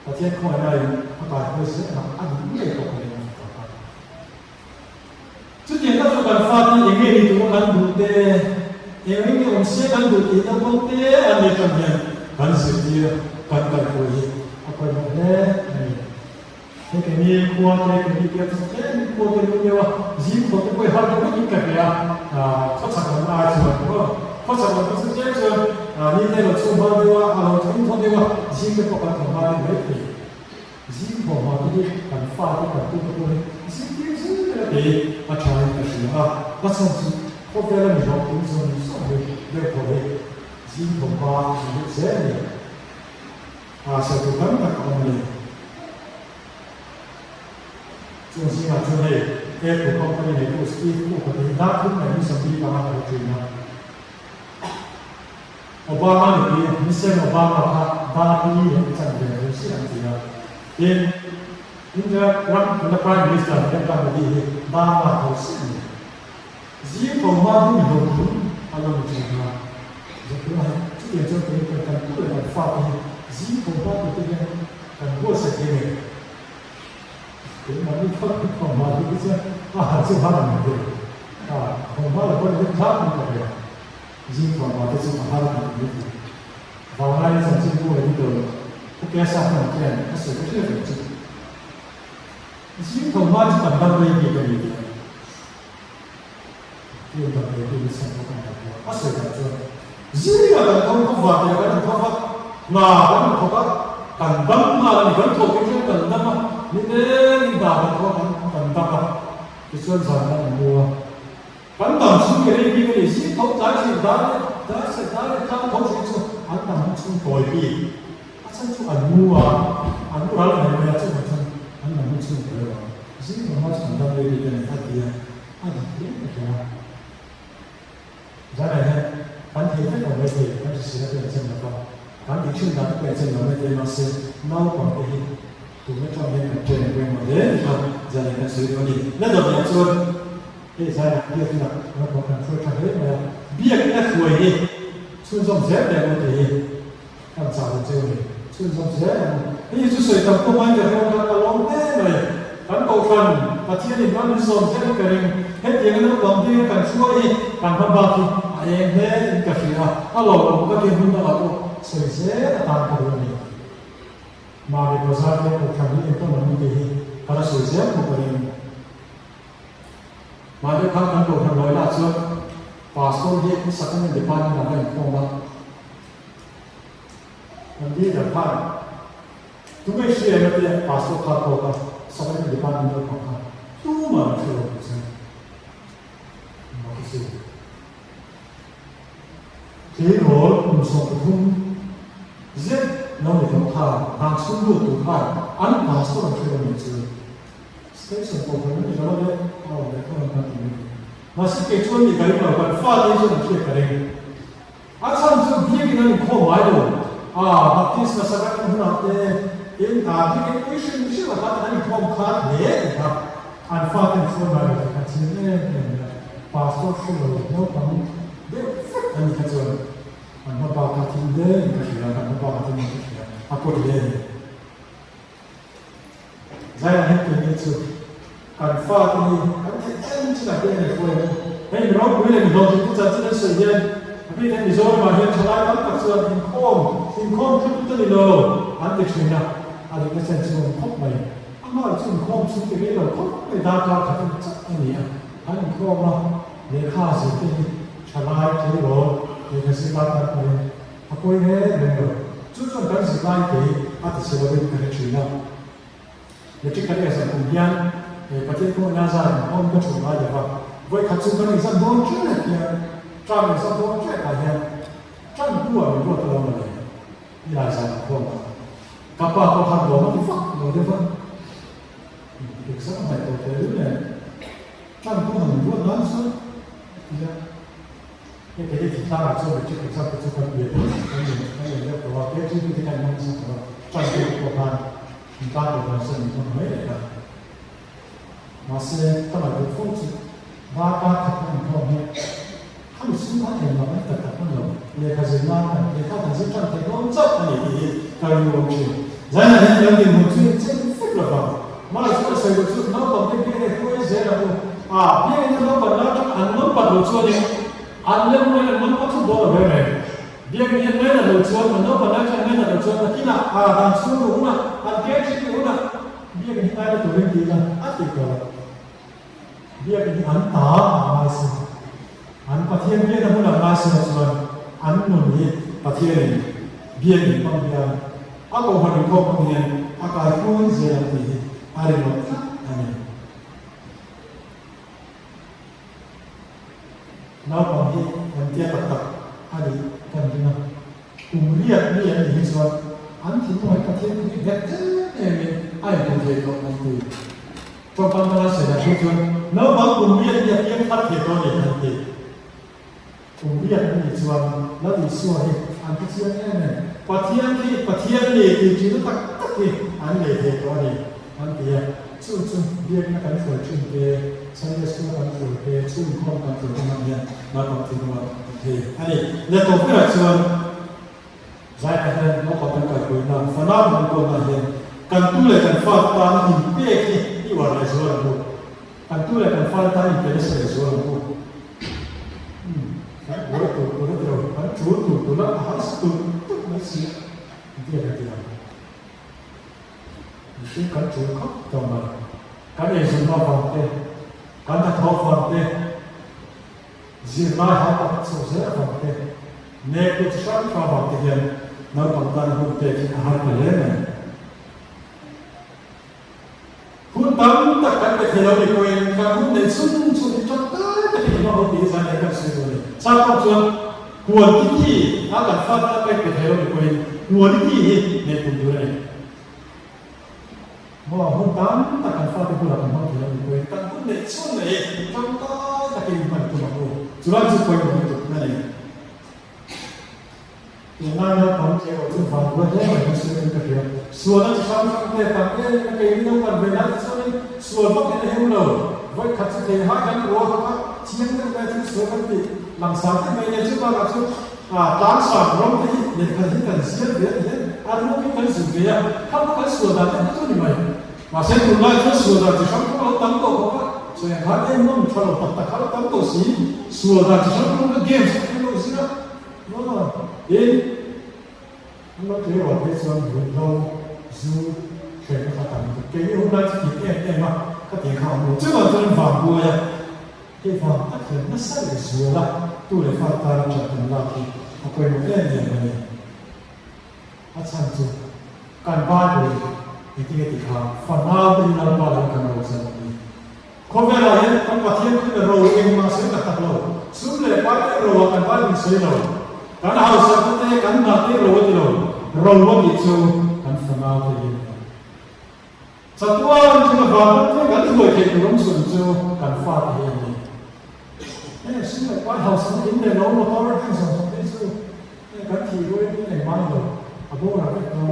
Tapi aku ada apa mesti nak ada kau punya apa. Jadi kita juga faham ini itu kan bukti, ini orang saya kan bukti, kita bukti ane kan กันสิที่กันกันคุยเอาไปหมดแล้วให้แกมีครัวให้แกมีเกี่ยวกับครัวเป็นเดียวยิ้มคนที่ไปหาคนที่กันเนี่ยเขาสั่งมาส่วนก็เขาสั่งมาส่วนเจ้าส่วนนี่เนี่ยเราชมมาดีว่าเราชมคนดีว่ายิ้มเป็นปกติมาไม่ผิดยิ้มพอมาที่กันฟ้าที่กันตุ้งตุ้งยิ้มยิ้มเลยมาใช้กันสิก็ส่งพวกเราไม่รู้ส่งเลยเดี๋ยวพอเลยยิ้มผมมายิ้มเสียเนี่ยสรุปกันกันเอาเลย中心啊之内，Apple company 内部 Steve Cook 的大部分是什么地方来做呢？奥巴马那边，你像奥巴马他大批人站在是这样子的，因为让那 Prime Minister 那个问题，巴马都是的，只有奥巴马没有空，他都不知道，这个这点就可以跟个人发挥，只有奥巴马这边很弱势的人。มันไม่ค่อยของมาที่จะซึ่งพระมันไม่ได้ของพระเราก็เรื่องพระมันก็ได้ยิ่งของมาที่ซึ่งพระเราไม่ได้เราให้สังเกตดูเลยที่เดิมพวกแกสร้างมันแก่ก็เสร็จก็เชื่อจริงยิ่งของมาที่มันไม่ได้ก็มีที่มันไม่ได้ที่สังเกตดูก็เสร็จก็เชื่อยิ่งอะไรต้องว่าเดี๋ยวก็ต้องว่ามาแล้วเขาก็กันดั้มมานี่ก็ถูกที่จะกันดั้มมานี่เนี่ยด่ามันเขากันดั้มมาที่ส่วนสารนั้นมัวกันดั้มชุ่มกันเลยพี่ก็เลยสิ่งเขาใจสิ่งด่าเสร็จด่าเลยข้าวเขาสิ่งชุ่มอันดั้มชุ่มปล่อยพี่ฉันชุ่มอันมัวเราเนี่ยชุ่มอันดั้มชุ่มปล่อยสิ่งของเขาอันดั้มเลยพี่เนี่ยอันเดียวไม่ใช่ใช่ไหมฮะการเทไม่ต้องไม่เทการจะเสียเป็นเช่นนั้นการที่ชื่อนั้นเป็นเช่นนั้นไม่ได้มาเสียน้าวความเป็นถูกไม่ชอบเห็นกับเจนเป็นหมดเลยครับจะเห็นหนังสือวันนี้และโดยเฉพาะส่วนที่ใช้เบี้ยที่หนักเราบอกกันช่วยกันเลยนะเบี้ยที่น่าคุยนี่ช่วยส่งเสียแต่หมดเลยคำสั่งเจ้าเลยช่วยส่งเสียนี่จะสวยแต่ตัวมันจะทำการลงแน่เลยการต่อฟันประเทศนี้มันส่งเสียกันเองเฮ็ดอย่างนั้นบางทีการช่วยการทำบางทีเองเด้ก็คือถ้าเราก็เกี่ยวกับเราสวยเสียตามกันเลยมาในภาษาที่ผมทำนี่ต้องมันดีการสวยเสียผมก็เองมาด้วยคำนั้นผมทำร้อยล่าสุดพาสปอร์ตที่สักนิดเดียวผ่านมาได้คงละมันดีแต่ผ่านทุกอย่างเชื่อว่าเป็นพาสปอร์ตขาดตัวก็สักนิดเดียวผ่านมาได้คงละตู้มันเชื่อว่าเป็นมาที่สุดที่โหดผมส่งทุ่มเจ็ดน้องในท้องทางทางสุ่มดูตัวข้าอันพาสปอร์ตเชื่อมันเชื่อสเตชันผมคนนี้เราเนี่ยเอาเด็กคนนั้นที่นี่มาสิเกชวนนี่กันเราเป็นฟ้าที่จะเชื่อกันเองอาจารย์จะเบี้ยกินนั่นข้อหมายดูบัพติสต์สักการะนั้นเนี่ยเองตาที่เกิดขึ้นไม่ใช่ว่าท่านนี่พร้อมขาดเนี่ยครับอันฟ้าที่ชวนมาเลยครับที่นี่พาสปอร์ตเชื่อเราเนาะตอนนี้เด็กอันนี้ก็จะอันนั้นบอกกันที่เดินก็คืออันนั้นบอกกันที่นี่ก็คืออัปโปรเดนใจเราเห็นตัวนี้สุดการฟ้าที่นี่อันที่เอ็นที่เราเป็นในคนเห็นเราไม่ได้มีเราที่จะจะเสียเย็นพี่เห็นดิฉันมาเห็นชลายตั้งแต่ส่วนทิ้งโค้งทุกตัวนี่เลยอันที่ชื่อนะอันที่เป็นเส้นส่วนครบไหมอันนั้นทิ้งโค้งสุดที่นี่เราครบไม่ได้การขัดจับอันนี้อันนี้โค้งเนาะเนี่ยข้าศึกที่ชลายที่เราเนี่ยก็สิ่งต่างๆเลยพอคุยเนี่ยเราจุดสำคัญสิ่งต่างๆที่อาจจะเสียวันนี้ก็ชื่อนะเนี่ยที่การเรียนสังคมยันประเทศของนาซาเนี่ยผมก็ช่วยมาเยอะว่าไว้ขัดสุนทรสันโดนช่วยเนี่ยจ้างสันโดนช่วยอะไรเนี่ยจ้างตัวมันก็ตัวมันเลยนี่หลายสายคนกับว่าเขาทำโดนมันที่ฟังโดนที่ฟังเด็กสักหน่อยตัวเดียวเนี่ยจ้างตัวมันก็นั่นซะเนี่ยนี่เป็นที่ท่าช่วยจุดสักจุดเดียวนี่เรียกว่าเกี่ยวกับที่การนั่งสักว่าจ้างตัวมันตั้งตัวมันสนิทกันไม่ได้ครับมาเสียตลอดทุกฟุตบ้าขับมันพอเนี่ยถ้ามีสิ่งที่เราไม่ตัดขับมันหรอกเรียกการงานเรียกการทำสิ่งที่เราจับอันนี้การยุ่งชื่อใจนั้นยังมีมุ่งชื่อเช่นฟุตบอลมาเลยสุดท้ายสุดน้องต้องเป็นเพื่อนคุยเสียแล้วเพื่อนน้องเป็นนักอันนั้นปัดลุช่วยอันนั้นมันปัดทุกบอลเลย việc hiện nay là đầu chuột mà nó còn đang trong ngay là đầu chuột là khi nào làm xuống đúng là cái chuyện đúng là việc hiện nay là tụi mình thì là áp lực rồi việc thì anh ta mà sự anh phát hiện việc là muốn làm mà sự là anh muốn gì phát hiện việc thì bằng việc aku harus kau pengen akal pun jalan ini hari waktu ini. Nampak ni nanti apa hari kan kita umriat ni yang dihisap anti tu mereka tiada ni betul ni ayat tu dia kau nanti. Coba mana saya tujuan nampak umriat dia yang tak dia ni nanti. Umriat ni cuman lalu suai anti siapa ni. Patian ni jadi tak ni ane dia tu ni ane cun dia nak kan cun dia saya suka kan cun dia cun kau kan cun mana nak kan cun dia ane dia tu pun cun saya kata nak kan kau nak fanam kau nak dia kan tu le kan fatan impek ni wala jual tu kan tu le kan fatan impek jual tu orang tu kan cun tu lah harus tu masih dia kata mesti kan cukup teman kan yang semua fakta kan tak tahu fakta zirah apa susah fakta nekut syarat fakta yang nampak tak betul di harga lain pun tahu tak kan kalau dikoin kamu dan sun contoh tapi kalau di sana kan sudah siapa tuan kuantiti akan fakta baik kalau dikoin kuantiti nekut dulu wah, hutan takkan faham pula kamu dalam kue. Kan pun nek sun nek, contoh tak kira mana tu aku. Jual tu kue itu, nanti. Yang mana kamu cakap tu faham buat je, macam mana kerja. Suara cakap kita pakai nak ini nak benar tu suara pakai ni hello. Buat kacau dia kan roh apa, siang tu kita suara tu langsung tu banyak juga kacau. Langsung roh tu ni kan siang dia. Ada mungkin kan sudah, kamu kan sudah tak tu ni mai. Masa tu lah tu sudah jadi kalau tanpa apa, saya ada yang kalau tak kalau tanpa si sudah jadi kalau game kalau sih lah, kalau dia waktu itu kalau zoo saya katakan, kayaknya orang kita mah ketika kamu coba tu faham ya, kita faham akhirnya nasib sudah tu lepas tahu macam lagi, apa yang mungkin ni. Asan tu kan baru ketika fanal di dalam badan kan urusan ini. Kau berlayan tempat yang kita roh yang masih tak tahu. Sudah pada roh akan badan saya roh. Karena harus seperti kan nanti roh itu kan fanal di. Satuan cuma badan tu kan dua kita orang suruh kan fanal ini. Sudah pada harus ini roh motor kan sampai itu. Kan tidur ini mana? Abu orang itu,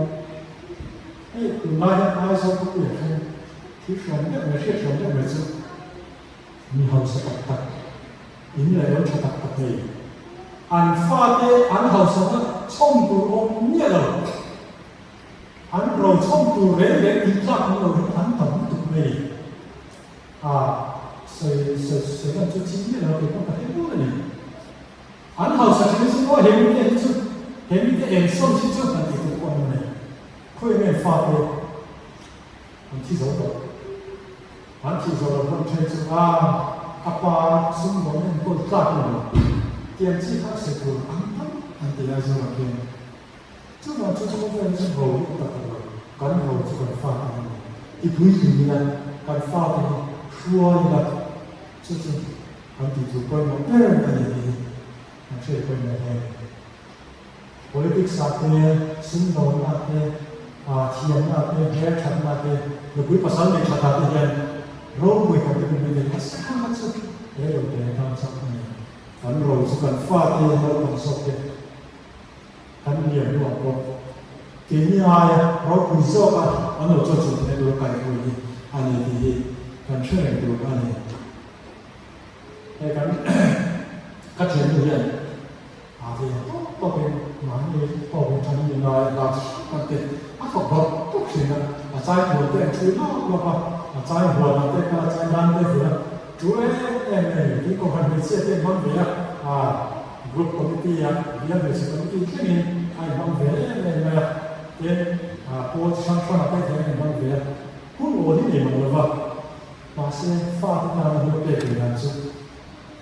tu mana asal tu pun kan, tiada macam tiada macam, ni harus cepat. Ini lah yang cepat ni. Anfade harus cong tu orang ni lah. Orang cong tu rela tidak orang tahu tu ni. Saya tu ciri lah kita pakai tu ni. Harus macam semua hebat itu. Hemi dia yang送去就很低的光呢，会面发的，很提手的，很提手的，很推出阿爸生活面不大的，点击他是不很底下是那边，这么这个是好的了，刚好这个发的，一推进呢，刚发的说的，就是很提出关于别人的嘢，这关于的。politik saatnya, simbol saatnya, tiang saatnya, haircut saatnya, lebih pasal ni kata dia, roh mereka berbeza, sangat suka, roh mereka sangat, kan roh suka fatih, roh masuk kan dia dua kok, kini ayah roh kuisok kan, anu cocok ni dua kali ini, ane di kan sering dua kali, kan kacian tu ya, ada kok mana kok macam ni lah, nanti apa kok sih nak, saya buat yang cuci apa, saya buat nanti kalau saya nanti buat, cuci ni, kita kan mesti ada mana dia, group committee ya dia basic committee ini ai bang về này cái position cho nó cái này bang về cũng ổn định mà là vậy mà sẽ phát ra một cái cái này chứ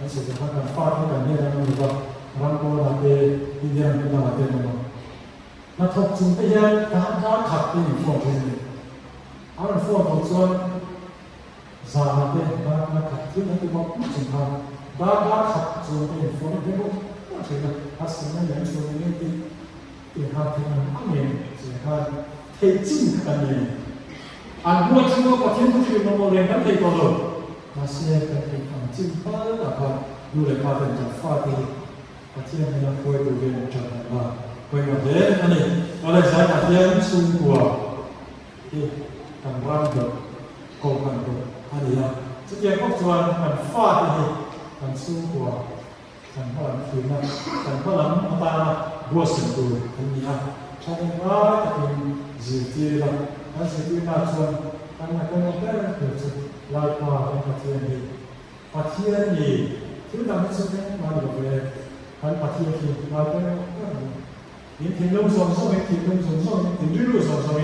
anh sẽ phát ra phát ra cái này là nó vậy rằng cô là cái đi ra cái là cái này nó thật chúng bây giờ đã thật cái những phong thế này anh phong đầu tiên giả cái nó thật chứ nó cũng không chính xác đã thật chúng cái phong cái cũng thì là phát sinh ra những số những cái hai thì anh em sẽ hai thấy chính cái này anh mua chúng có thiên phú nó một lần thấy có rồi mà sẽ cái phần chính phá là phần du lịch phát triển trong phát thì cái chuyện này là quay từ về một trận là quay một thế anh ấy ở đây giải cả thiên xung của cái thằng quan được cầu cần được anh ấy là trước kia có chuyện thằng phát thì thằng xung của thằng phát làm phim này thằng phát làm ông ta đua sừng từ anh ấy à cho nên là cái gì thì là anh sẽ đi nào chuyện anh là cái này được sự lai qua cái phát triển gì thứ nào nó sẽ mà được về anh phát triển thì lai cái những thiên long song song thiên long song song thiên lưu song song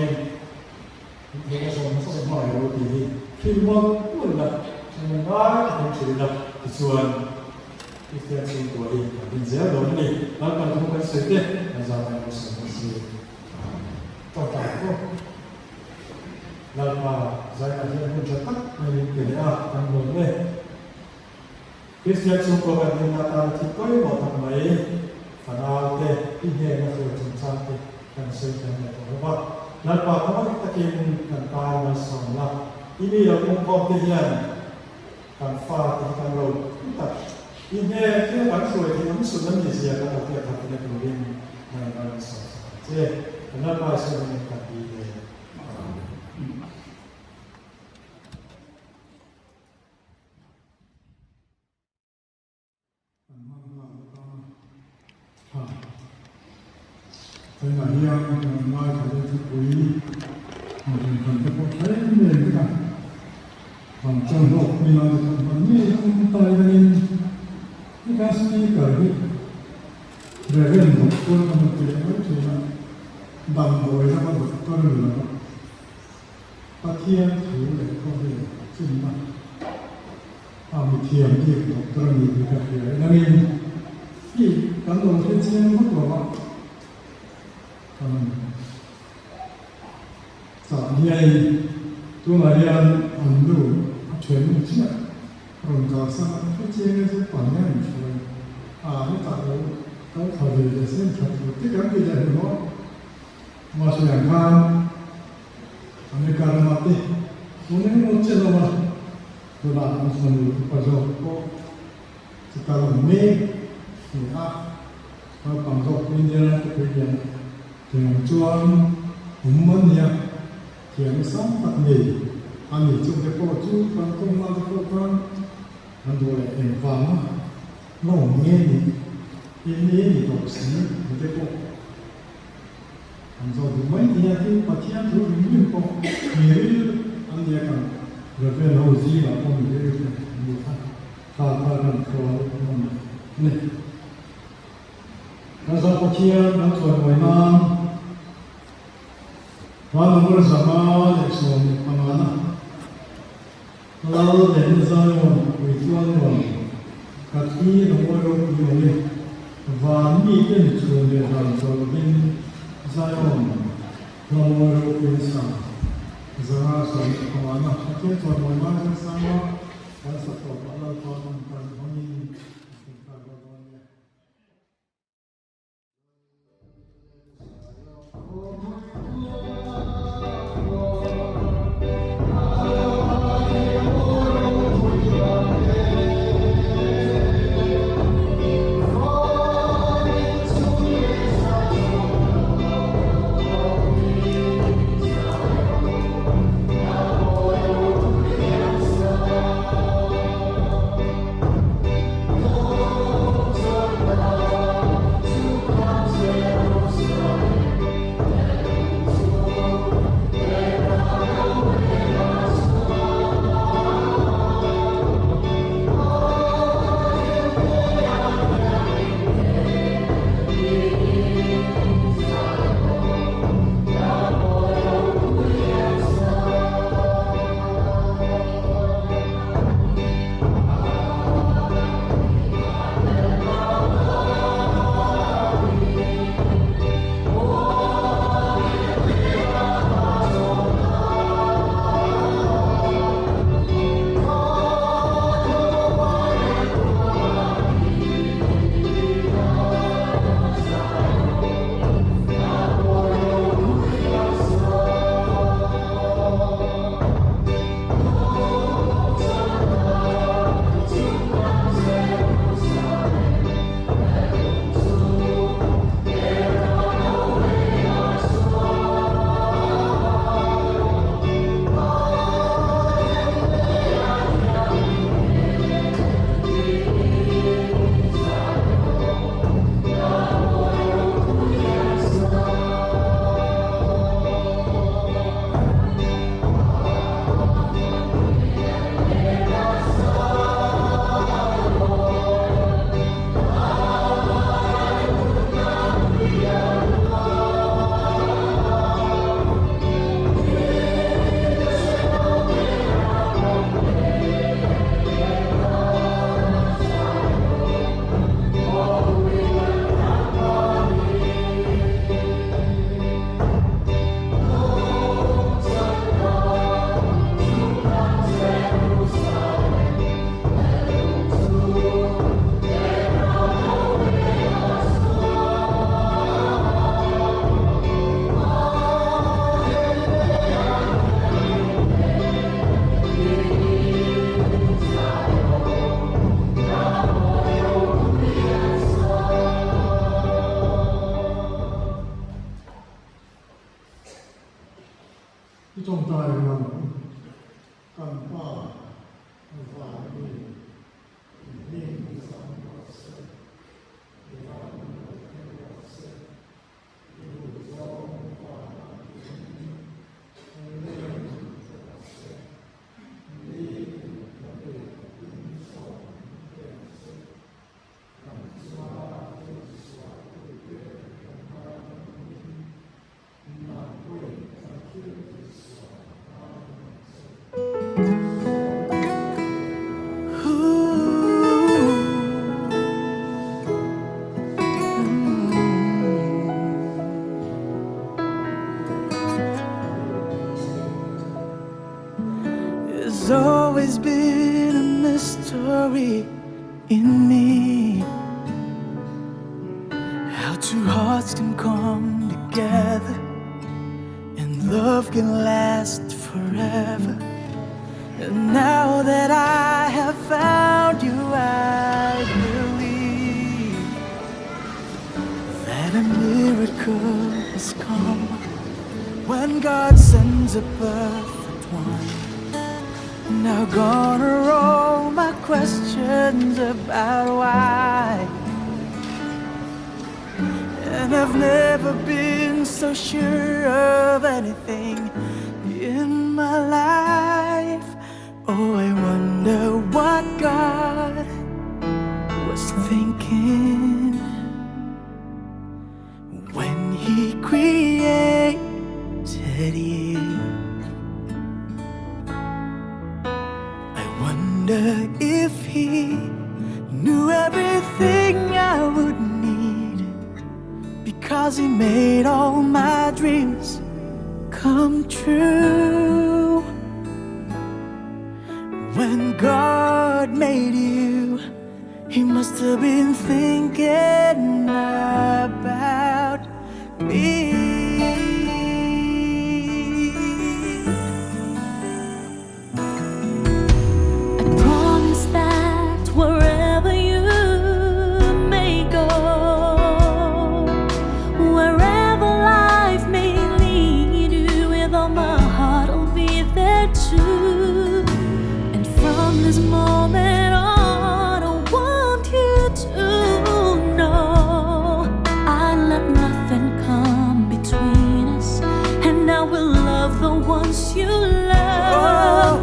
những thiên long song song mọi người thì khi mà cũng là cho nên là cái chuyện là cái chuyện cái chuyện của đi mình dễ đối với mình nó còn không có sự kiện là do này một sự trong tài không là mà giải quyết những chuyện tắc những cái này tăng lớn lên cái chuyện xung quanh cái này ta thì có một thằng mấy phần nào thế ý nghĩa là sự chính xác thì cần sự cần phải có vật là bà có cái cái cần tài là sống là ý nghĩa là cũng có cái hiện cần pha thì cần lâu tập ý nghĩa cái bản sủi thì nó sủi nó gì là cái cái thật là cái liên này là sống thế là bà sẽ nên cần đi để tôi nói rằng nói cho tôi quý mình cần phải có thấy mình cái này còn trong lúc mình nói còn như không tay nên cái cái gì cả đi về bên một con một cái mới thì là bằng rồi nó có một con nữa ta thiên thủ để có thể chính mà mình thiền thì một con người cái gì nên khi cán bộ thiên nhiên mất rồi giảm nhảy tôi là đi ăn đủ chuyển một chiếc rồi giờ sang cái chiếc cái quản lý rồi cái tạo cái thời để xem thật tất cả cái gì đó mà sẽ làm ăn anh cái làm gì 오늘 못 찾아봐 tôi làm một phần bây giờ có chỉ cần làm mấy thì nó bằng dọc bên dưới cái gì thì chuan umman ya thì nó sống thật nghỉ anh nghỉ chung cái cô chú con công an cái cô con anh đuổi em vắng nó nghe thì thì đọc sĩ cái cô anh rồi mấy nhà thì bắt thiên thứ những cô nghỉ anh đi cần rồi về lâu gì là con mình đi đi thà lần thôi này nó ra có chia nó rồi ngoài nam và nó mới zaman để sống bằng anh lâu đến giờ rồi buổi trưa rồi các khi nó mới rồi rồi và nghĩ đến chuyện để làm cho bên giờ rồi nó mới rồi bên sáng giờ sống bằng anh cái chuyện rồi mà nó sáng và sắp tới nó là con con nhìn จงใจเรากันป้าฝ่ายนี้นี่สามThere's always been a mystery in me, how two hearts can come together and love can last forever. And now that I have found you, I believe that a miracle has come when God sends a perfect one. Now gonna roll my questions about why, and I've never been so sure of anything in my life. Oh, I wonder what God was thinking when He created you. I wonder if He knew everything I would need, because He made all my dreams come true. When God made you, He must have been thinking about me. This moment on, I want you to know I let nothing come between us, and I will love the ones you love.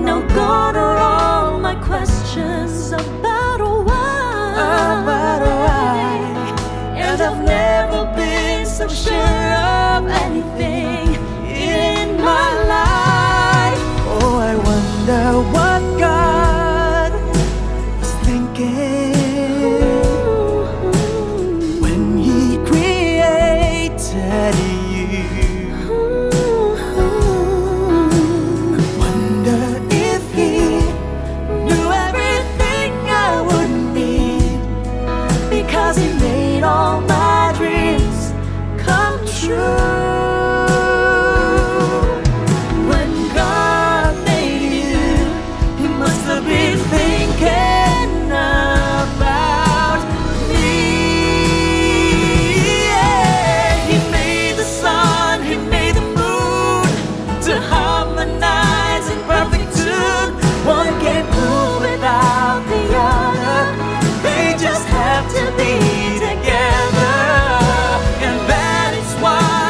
Now gone are all my questions about why, and I've never been so sure of anything in my life. Oh, I wonder what God was thinking when He created you. I wonder if He knew everything I would need, because He made all my dreams come true. To be together, and that is why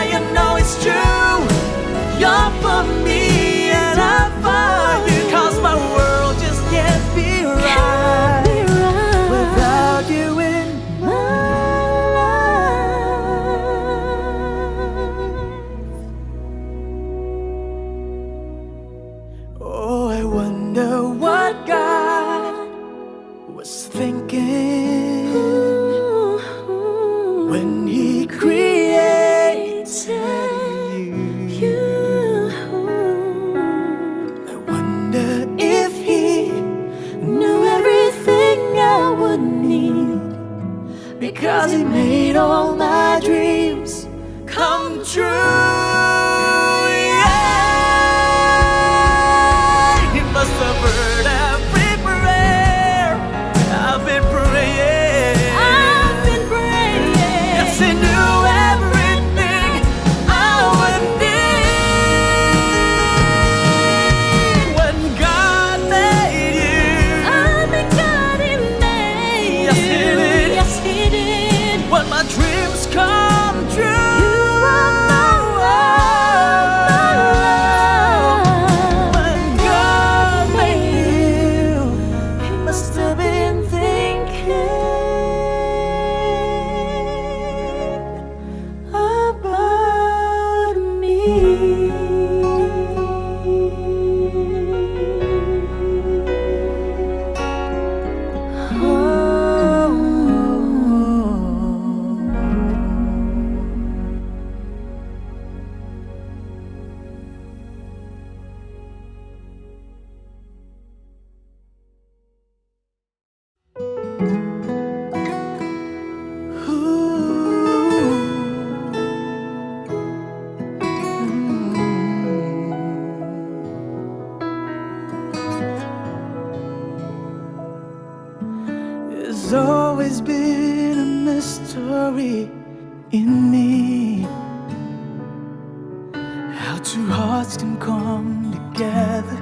Two hearts can come together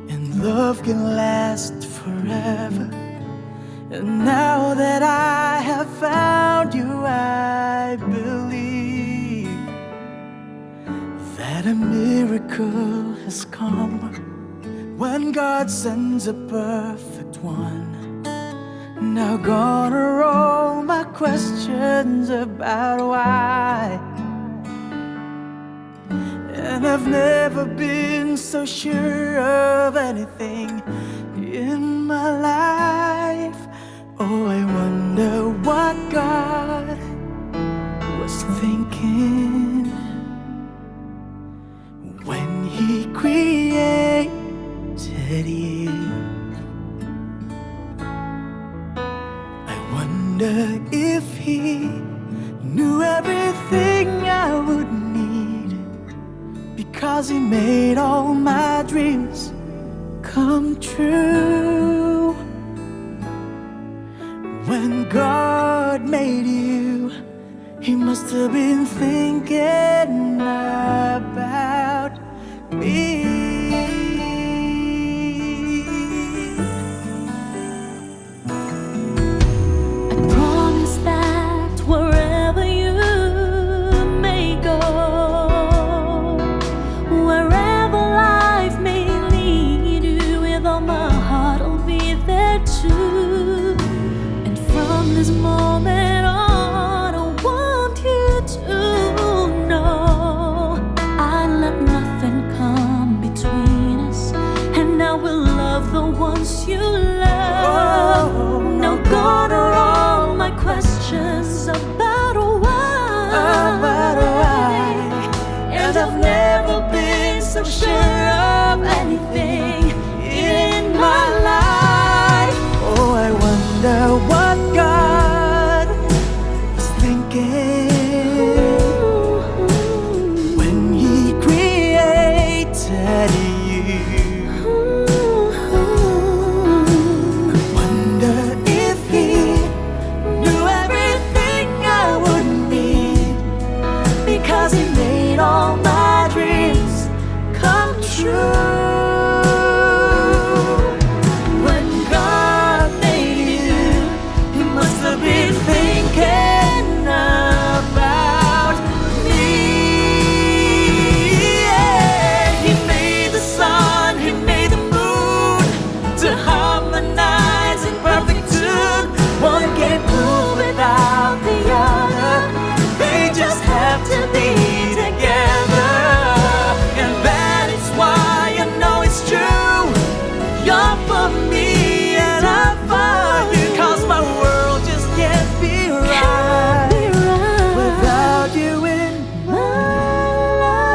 and love can last forever. And now that I have found you, I believe that a miracle has come when God sends a perfect one. Now gone are all my questions about why. And I've never been so sure of anything in my life. Oh, I wonder what God was thinking when He created you. I wonder if He knew everything I would need, because He made all my dreams come true. When God made you, He must have been thinking about me. I promise that wherever you may go, wherever life may lead you, with all my heart I'll be there too. And from this moment on, I want you to know I let nothing come between us, and I will love the ones you love. Now gone are all my questions about why, And I've never been so sure of anything in my life. Oh, I wonder what God was thinking when He created you. I wonder if He knew everything I would need, because He made all my dreams come true. When God made you, He must have been thinking about me. Yeah. He made the sun, He made the moon to harmonize in perfect tune. One can't move without the other, they just have to be together. And that is why I know it's true. You're for me and I'm for you, 'cause my world just can't be right without you in my life.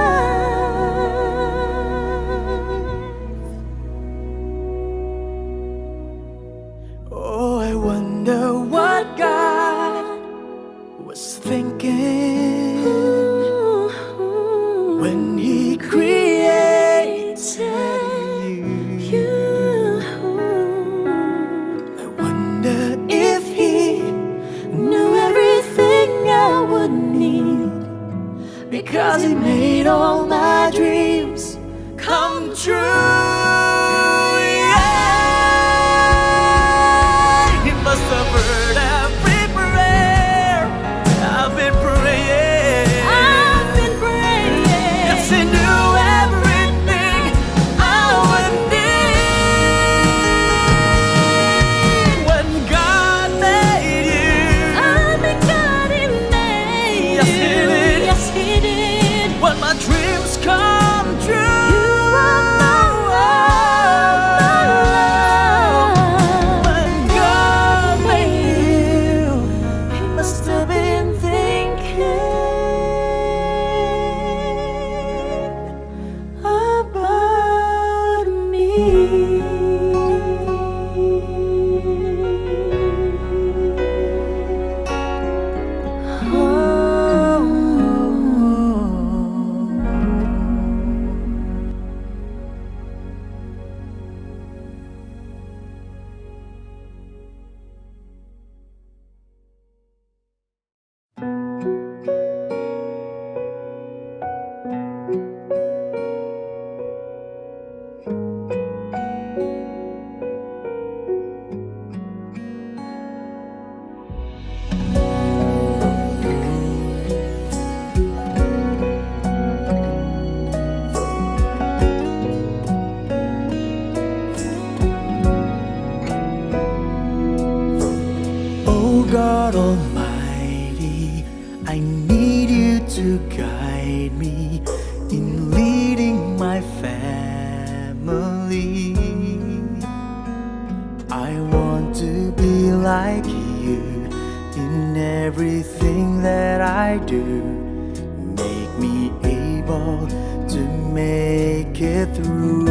Oh, I wonder what God was thinking when He created you. I wonder if He knew everything I would need, because He made all my dreams come true. Yeah. He must have heard every prayer I've been praying. Yes, He knew everything I would need. When God made you, yes, He did. Yes, He did. When my dreams come true, when God made you, He must have been thinking about me. Oh. need you to guide me in leading my family. I want to be like you in everything that I do. Make me able to make it through.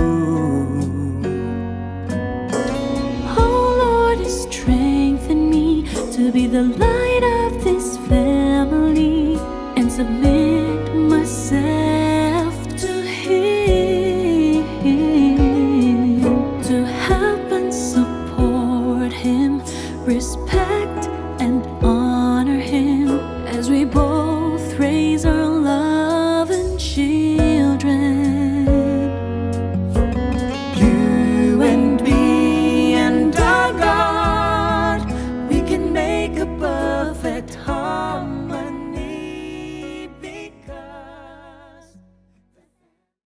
Oh Lord, strengthen me to be the light of this family and submit